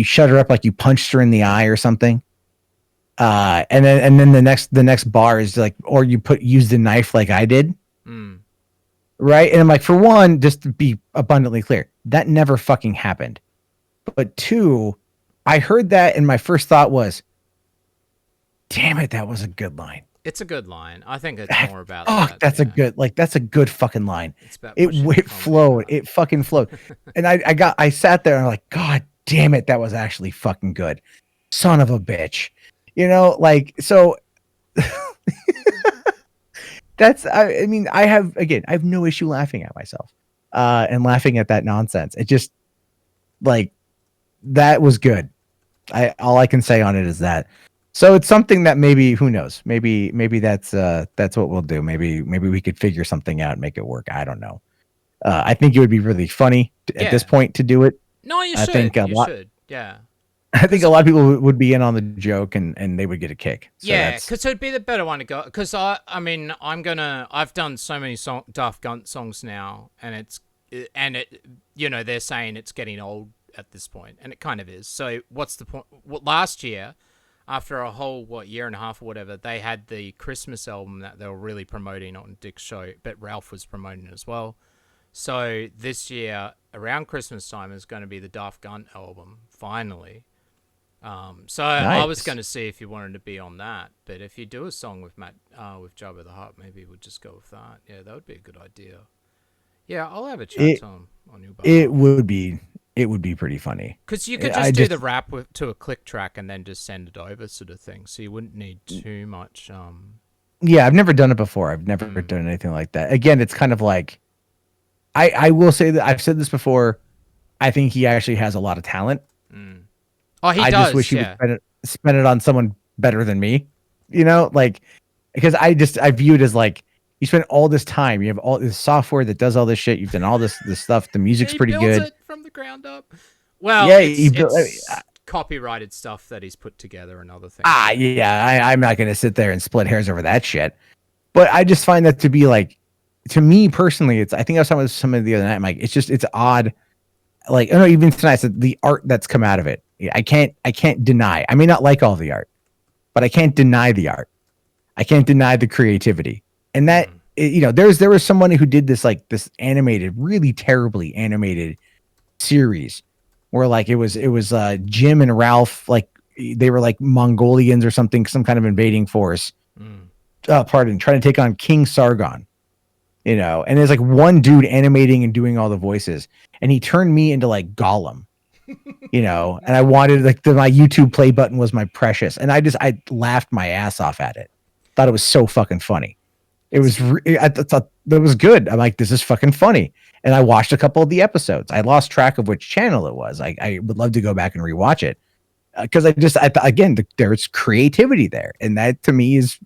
shut her up, like you punched her in the eye or something. And then the next bar is like, or you use the knife like I did. Right. And I'm like, for one, just to be abundantly clear, that never fucking happened. But two, I heard that and my first thought was, damn it, that was a good line. It's a good line. I think it's more about that's a good fucking line. It flowed. It fucking flowed. And I sat there and I'm like, God damn it, that was actually fucking good. Son of a bitch. So that's, I mean, I have no issue laughing at myself, and laughing at that nonsense. It just like, that was good. All I can say on it is that, so it's something that maybe, who knows, maybe that's what we'll do. Maybe we could figure something out and make it work. I don't know. I think it would be really funny at this point to do it. No, you should. You should. Yeah. I think a lot of people would be in on the joke and they would get a kick. So yeah, because it'd be the better one to go. Because I've done so many Daft Gun songs now, and they're saying it's getting old at this point, and it kind of is. So what's the point? Last year, after a whole year and a half or whatever, they had the Christmas album that they were really promoting on Dick's show, but Ralph was promoting it as well. So this year, around Christmas time, is going to be the Daft Gun album, finally. Nice. I was going to see if you wanted to be on that, but if you do a song with Matt, with Jarbo the Hutt, maybe we'll just go with that. Yeah, that would be a good idea. Yeah, I'll have a chat to him on your behalf. It would be pretty funny. Because you could just do the rap to a click track and then just send it over, sort of thing. So you wouldn't need too much. Yeah, I've never done it before. I've never done anything like that. Again, it's kind of like, I will say that I've said this before. I think he actually has a lot of talent. Oh, he does. I just wish he would spend it on someone better than me. Because I view it as like, you spend all this time, you have all this software that does all this shit, you've done all this stuff, the music's pretty good. He builds it from the ground up. Well, yeah, it's copyrighted stuff that he's put together and other things. I'm not gonna sit there and split hairs over that shit. But I just find that to be like, to me personally, I think I was talking with somebody the other night, I'm like, it's odd. Like, I don't know, even tonight, I said the art that's come out of it. I can't deny. I may not like all the art, but I can't deny the art. I can't deny the creativity. And that, there was somebody who did this, like this animated, really terribly animated series where like it was Jim and Ralph, like they were like Mongolians or something, some kind of invading force. Trying to take on King Sargon. And there's like one dude animating and doing all the voices, and he turned me into like Gollum. And I wanted, like, my YouTube play button was my precious, and I laughed my ass off at it. Thought it was so fucking funny. I thought that was good. I'm like, this is fucking funny. And I watched a couple of the episodes. I lost track of which channel it was. I would love to go back and rewatch it because again, there's creativity there, and that to me is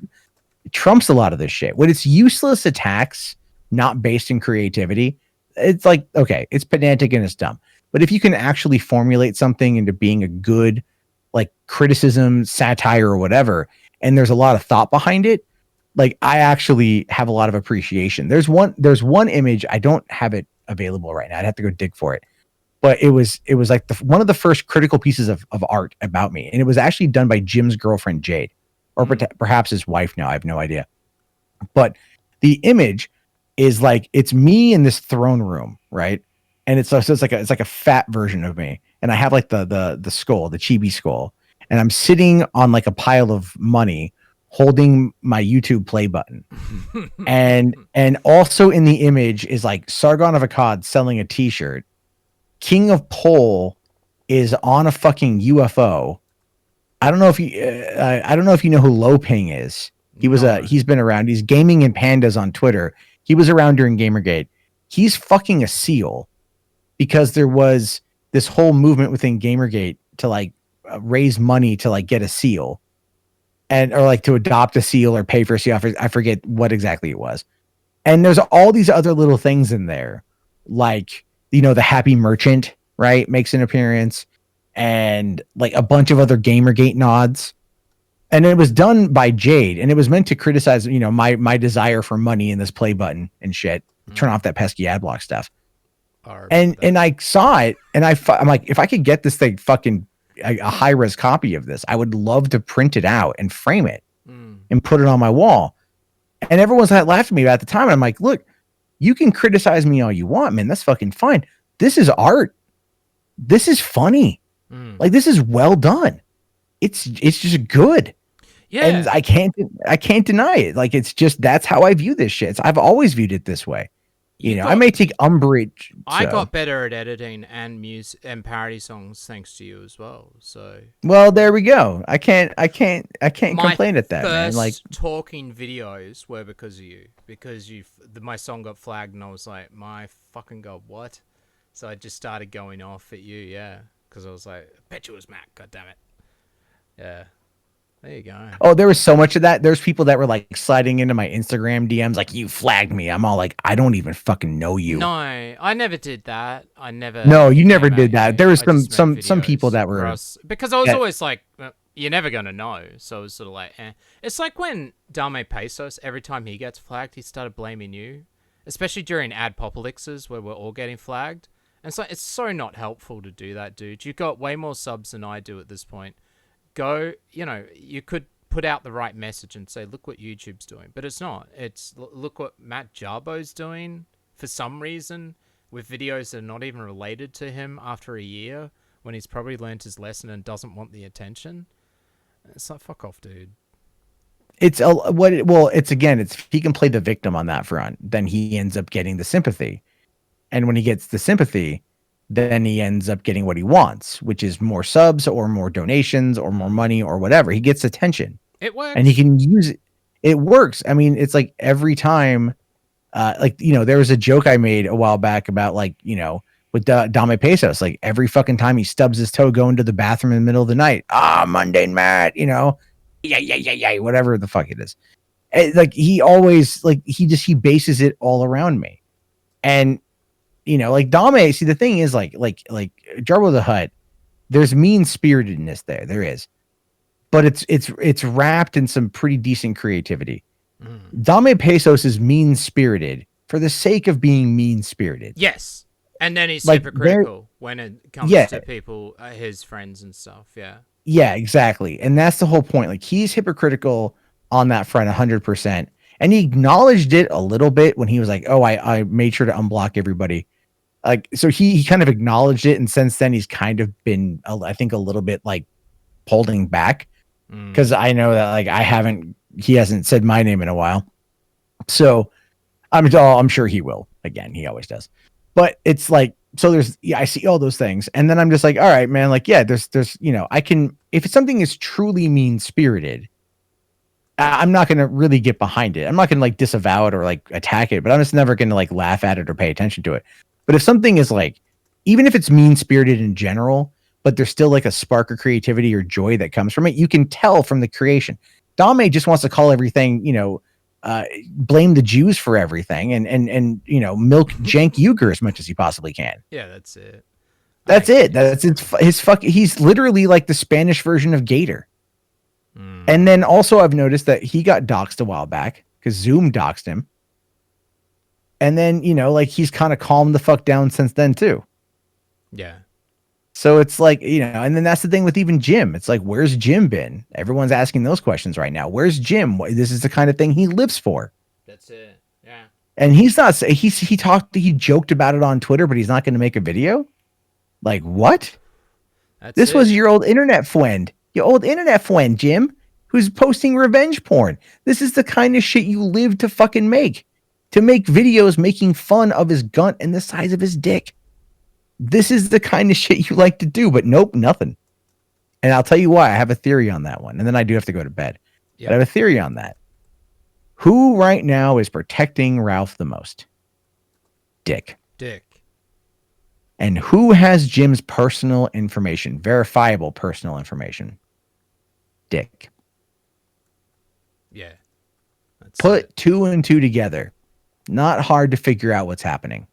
trumps a lot of this shit. When it's useless attacks not based in creativity, it's like, okay, it's pedantic and it's dumb. But if you can actually formulate something into being a good, like, criticism, satire, or whatever, and there's a lot of thought behind it, like, I actually have a lot of appreciation. There's one image, I don't have it available right now. I'd have to go dig for it. But it was like one of the first critical pieces of art about me. And it was actually done by Jim's girlfriend, Jade, or perhaps his wife now. I have no idea. But the image is like, it's me in this throne room, right? And it's like a fat version of me. And I have like the skull, the chibi skull. And I'm sitting on like a pile of money holding my YouTube play button. and also in the image is like Sargon of Akkad selling a t-shirt. King of Pole is on a fucking UFO. I don't know if you know who Loping is. He's been around. He's gaming in pandas on Twitter. He was around during Gamergate. He's fucking a seal because there was this whole movement within Gamergate to like raise money to like get a seal or like to adopt a seal or pay for a seal. I forget what exactly it was. And there's all these other little things in there, like, you know, the Happy Merchant, right, makes an appearance, and like a bunch of other Gamergate nods. And it was done by Jade, and it was meant to criticize, you know, my desire for money in this play button and shit. Turn off that pesky ad block stuff. And I saw it, and I'm like, if I could get this thing fucking a high res copy of this, I would love to print it out and frame it and put it on my wall. And everyone's laughed at me at the time. And I'm like, look, you can criticize me all you want, man. That's fucking fine. This is art. This is funny. Like, this is well done. It's just good. Yeah. And I can't deny it. Like, it's just, that's how I view this shit. I've always viewed it this way. I may take umbrage. I got better at editing and music and parody songs thanks to you as well. So, well, there we go. I can't complain at that, man. Like, talking videos were because of you, because my song got flagged, and I was like, my fucking god, what? So I just started going off at you, yeah, because I was like, I bet you it was Matt. God damn it. Yeah. There you go. Oh, there was so much of that. There's people that were like sliding into my Instagram DMs like, you flagged me. I'm all like, I don't even fucking know you. No, I never did that. I never. No, you never did that. There was some people that were because I was always like, you're never gonna know. So it was sort of like, eh. It's like when Dame Pesos, every time he gets flagged, he started blaming you, especially during Adpopolixes where we're all getting flagged. And so it's so not helpful to do that, dude. You've got way more subs than I do at this point. You could put out the right message and say, look what YouTube's doing, but it's not. It's look what Matt Jarbo's doing for some reason with videos that are not even related to him after a year when he's probably learned his lesson and doesn't want the attention. It's like, fuck off, dude. It's if he can play the victim on that front, then he ends up getting the sympathy. And when he gets the sympathy, then he ends up getting what he wants, which is more subs or more donations or more money or whatever. He gets attention. It works. And he can use it. It works. I mean, it's like every time, there was a joke I made a while back about with Dame Pesos, like every fucking time he stubs his toe going to the bathroom in the middle of the night, mundane Matt, yeah, whatever the fuck it is. Like he always, he bases it all around me. And, like Dame, see, the thing is like Jarbo the Hutt, there's mean-spiritedness there. There is. But it's wrapped in some pretty decent creativity. Dame Pesos is mean-spirited for the sake of being mean-spirited. Yes. And then he's hypocritical when it comes to people, his friends and stuff. Yeah. Yeah, exactly. And that's the whole point. Like, he's hypocritical on that front 100%. And he acknowledged it a little bit when he was like, I made sure to unblock everybody. Like, so he kind of acknowledged it. And since then, he's kind of been, I think, a little bit like holding back. Because I know that he hasn't said my name in a while. So I'm sure he will. Again, he always does. But it's like, so I see all those things. And then I'm just like, all right, man, like, yeah, there's, I can, if something is truly mean spirited, I'm not going to really get behind it. I'm not going to like disavow it or like attack it, but I'm just never going to like laugh at it or pay attention to it. But if something is like, even if it's mean spirited in general, but there's still like a spark of creativity or joy that comes from it, you can tell from the creation. Dame just wants to call everything, blame the Jews for everything and milk Cenk Uyghur as much as he possibly can. Yeah, that's it. That's it. That's his fuck. He's literally like the Spanish version of Gator. And then also I've noticed that he got doxxed a while back because Zoom doxxed him. And then, he's kind of calmed the fuck down since then too. Yeah. So it's like, and then that's the thing with even Jim. It's like, where's Jim been? Everyone's asking those questions right now. Where's Jim? This is the kind of thing he lives for. That's it. Yeah. And he's not, he joked about it on Twitter, but he's not going to make a video. Like, what? This was your old internet friend. Your old internet friend, Jim, who's posting revenge porn. This is the kind of shit you live to fucking make. To make videos making fun of his gunt and the size of his dick. This is the kind of shit you like to do, but nope, nothing. And I'll tell you why. I have a theory on that one. And then I do have to go to bed. Yep. But I have a theory on that. Who right now is protecting Ralph the most? Dick. And who has Jim's personal information? Verifiable personal information? Dick. Yeah. Put 2 and 2 together. Not hard to figure out what's happening.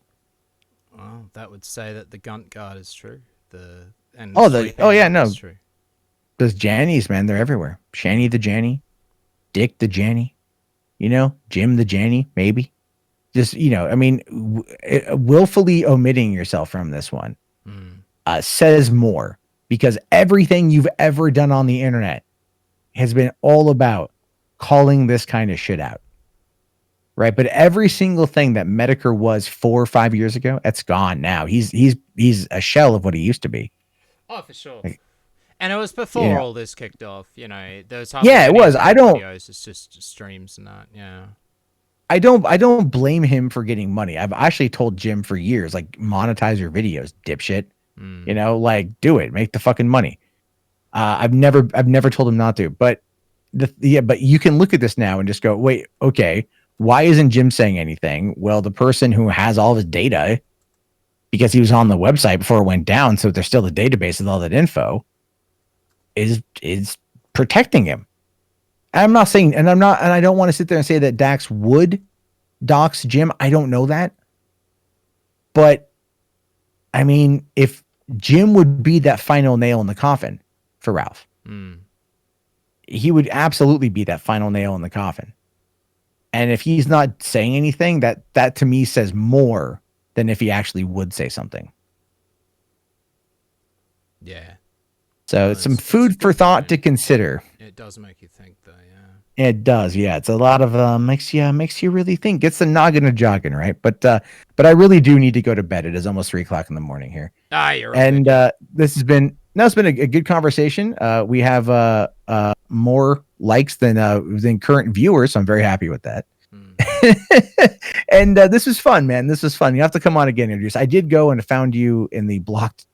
Well, that would say that the Gunt Guard is true. Is true. Those Jannies, man, they're everywhere. Shanny the Janny, Dick the Janny, Jim the Janny, maybe. Just, willfully omitting yourself from this one says more, because everything you've ever done on the internet has been all about calling this kind of shit out. Right. But every single thing that Medicare was 4 or 5 years ago, that's gone now. He's a shell of what he used to be. Oh, for sure. And it was before all this kicked off, those it was. I don't videos, it's just streams and that. Yeah. I don't blame him for getting money. I've actually told Jim for years, like, monetize your videos, dipshit. Like, do it, make the fucking money. I've never told him not to, but but you can look at this now and just go, wait, okay, why isn't Jim saying anything? Well, the person who has all of his data, because he was on the website before it went down, so there's still a database with all that info, is protecting him. I'm not saying, and I don't want to sit there and say that Dax would dox Jim. I don't know that. But I mean, if Jim would be that final nail in the coffin for Ralph, he would absolutely be that final nail in the coffin. And if he's not saying anything, that to me says more than if he actually would say something. Yeah. So it's some food for thought to consider. It does make you think, though. Yeah. It does. Yeah. It's a lot of makes you really think. Gets the noggin a jogging, right? But I really do need to go to bed. It is almost 3:00 in the morning here. You're right. And this has been a good conversation. We have more likes than current viewers, so I'm very happy with that. And this was fun, man. This was fun. You have to come on again, EarJuice. I did go and found you in the blocked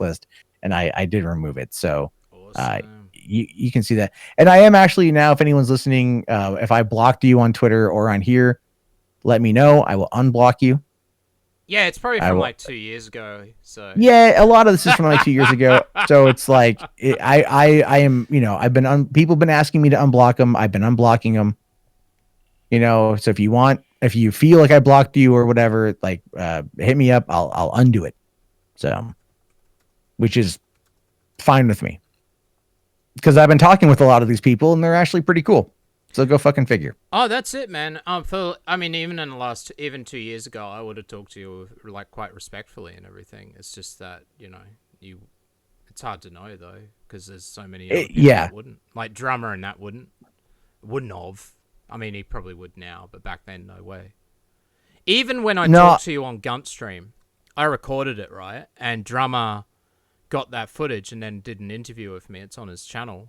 list, and I did remove it. So awesome. You can see that. And I am actually now, if anyone's listening, if I blocked you on Twitter or on here, let me know. I will unblock you. Yeah, it's probably from like 2 years ago. So yeah, a lot of this is from like 2 years ago. So it's like I am, people have been asking me to unblock them. I've been unblocking them. So if you feel like I blocked you or whatever, like hit me up. I'll undo it. So, which is fine with me, because I've been talking with a lot of these people and they're actually pretty cool. So go fucking figure. Oh, that's it, man. Even in the last, even 2 years ago, I would have talked to you like quite respectfully and everything. It's just that it's hard to know though, because there's so many. That wouldn't, like Drumr and that wouldn't have. I mean, he probably would now, but back then, no way. Even when I talked to you on Gunt Stream, I recorded it, right? And Drumr got that footage and then did an interview with me. It's on his channel.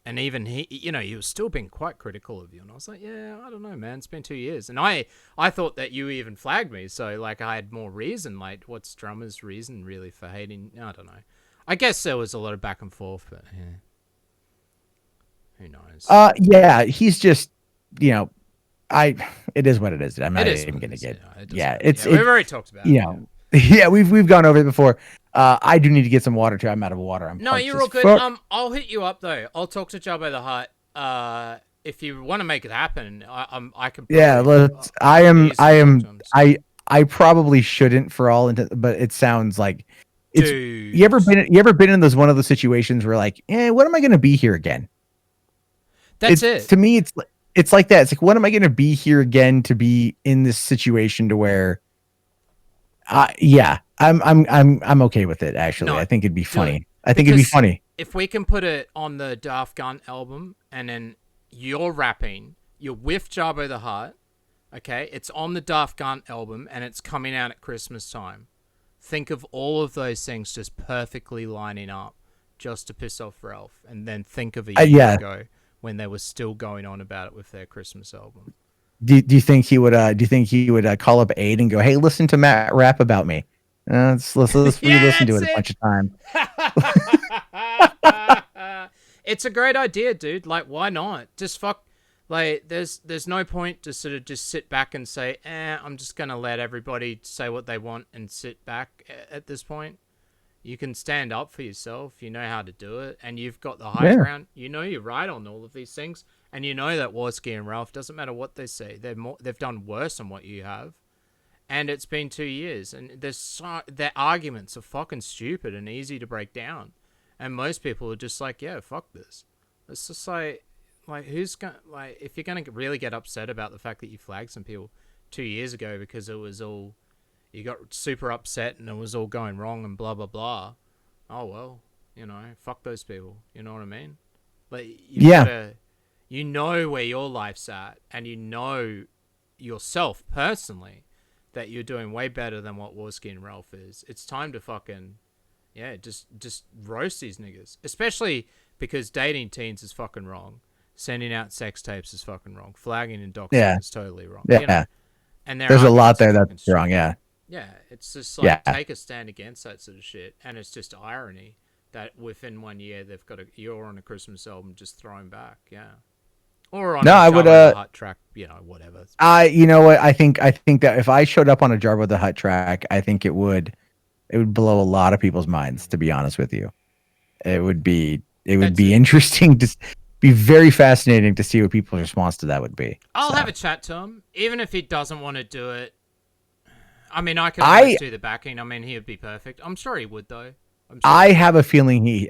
And even he was still being quite critical of you. And I was like, yeah, I don't know, man. It's been 2 years. And I thought that you even flagged me. So, like, I had more reason. Like, what's Drummer's reason, really, for hating? I don't know. I guess there was a lot of back and forth, but, yeah. Who knows? Yeah, he's just, you know, it is what it is. I'm not even gonna get. Yeah, we've already talked about. You know, yeah, we've gone over it before. I do need to get some water too. I'm out of water. No, you're all good. I'll hit you up though. I'll talk to Jarbo the Hutt. If you want to make it happen, I can. Yeah, let's. I probably shouldn't for all intent, but it sounds like it's. Dude. You ever been in one of those situations where like, what am I gonna be here again? That's it. To me, it's like that. It's like, what am I gonna be here again to be in this situation to where I'm okay with it actually. I think it'd be funny. It'd be funny. If we can put it on the Daft Gun album and then you're rapping, you're with Jarbo the Hutt, okay? It's on the Daft Gun album and it's coming out at Christmas time. Think of all of those things just perfectly lining up just to piss off Ralph, and then think of a year ago when they were still going on about it with their Christmas album. Do you think he would call up Aid and go, "Hey, listen to Matt rap about me. Let's re-listen to it a bunch of times." It's a great idea, dude. Like, why not? Just fuck. Like, there's no point to sort of just sit back and say, I'm just gonna let everybody say what they want and sit back at this point. You can stand up for yourself. You know how to do it, and you've got the high ground. You know you're right on all of these things, and you know that Warski and Ralph, doesn't matter what they say, they've done worse than what you have, and it's been 2 years, and their arguments are fucking stupid and easy to break down, and most people are just like, yeah, fuck this. It's just like who's gonna, like, if you're gonna really get upset about the fact that you flagged some people 2 years ago because it was all, you got super upset and it was all going wrong and blah blah blah. Oh well, fuck those people. You know what I mean? Like, you know where your life's at, and you know yourself personally that you're doing way better than what Warski and Ralph is. It's time to fucking, just roast these niggas, especially because dating teens is fucking wrong. Sending out sex tapes is fucking wrong. Flagging and doxing is totally wrong. Yeah. And there's a lot there that's wrong. Yeah. Yeah, it's just like, take a stand against that sort of shit, and it's just irony that within 1 year they've got you're on a Christmas album just throwing back, or on a Jarbo the Hutt track, whatever. You know what? I think that if I showed up on a Jarbo the Hutt track, I think it would blow a lot of people's minds. To be honest with you, it would be interesting to. Be very fascinating to see what people's response to that would be. I'll have a chat to him, even if he doesn't want to do it. I mean, I could always do the backing. I mean, he would be perfect. I'm sure he would, though. I have a feeling he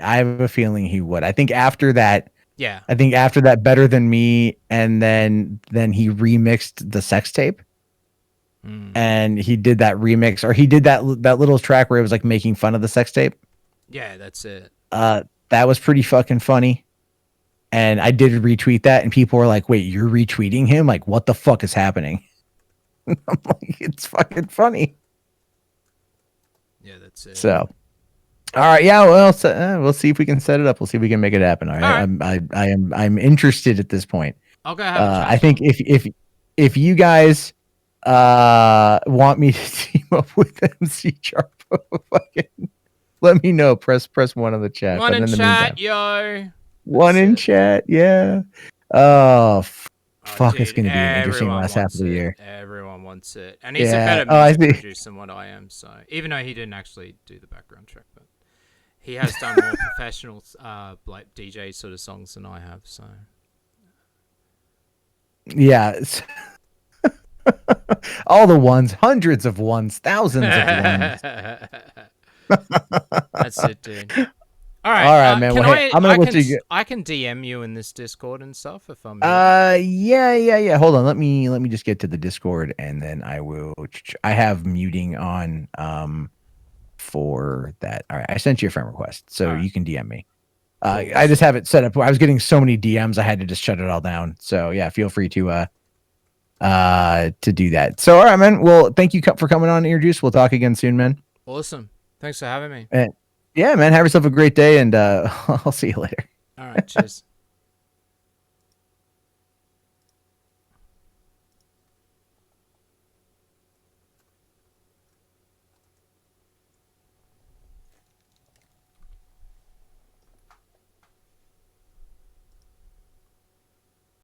would. I think after that, Better Than Me, and then he remixed the sex tape, and he did that remix, or he did that little track where it was like making fun of the sex tape. Yeah, that's it. That was pretty fucking funny. And I did retweet that, and people were like, "Wait, you're retweeting him? Like, what the fuck is happening?" I'm like, "It's fucking funny." Yeah, that's it. So, all right, yeah. Well, we'll see if we can set it up. We'll see if we can make it happen. All right. I'm interested at this point. I'll go have a chat. I think if you guys want me to team up with MC Jarbo, fucking let me know. Press one on the chat. One in chat, yo. One in chat, yeah. Fuck, dude, it's going to be an interesting last half of the year. Everyone wants it. And he's a better music producer than what I am, so even though he didn't actually do the background track, but he has done more professional like DJ sort of songs than I have, so. Yeah. All the ones, hundreds of ones, thousands of ones. That's it, dude. All right, man. Well, hey, I'm gonna let you get. I can DM you in this Discord and stuff if I'm. Yeah. Hold on. Let me just get to the Discord, and then I will. I have muting on for that. All right, I sent you a friend request, so you can DM me. I just have it set up. I was getting so many DMs, I had to just shut it all down. So yeah, feel free to do that. So all right, man. Well, thank you for coming on, EarJuice. We'll talk again soon, man. Awesome. Thanks for having me. Yeah, man. Have yourself a great day, and I'll see you later. All right. Cheers.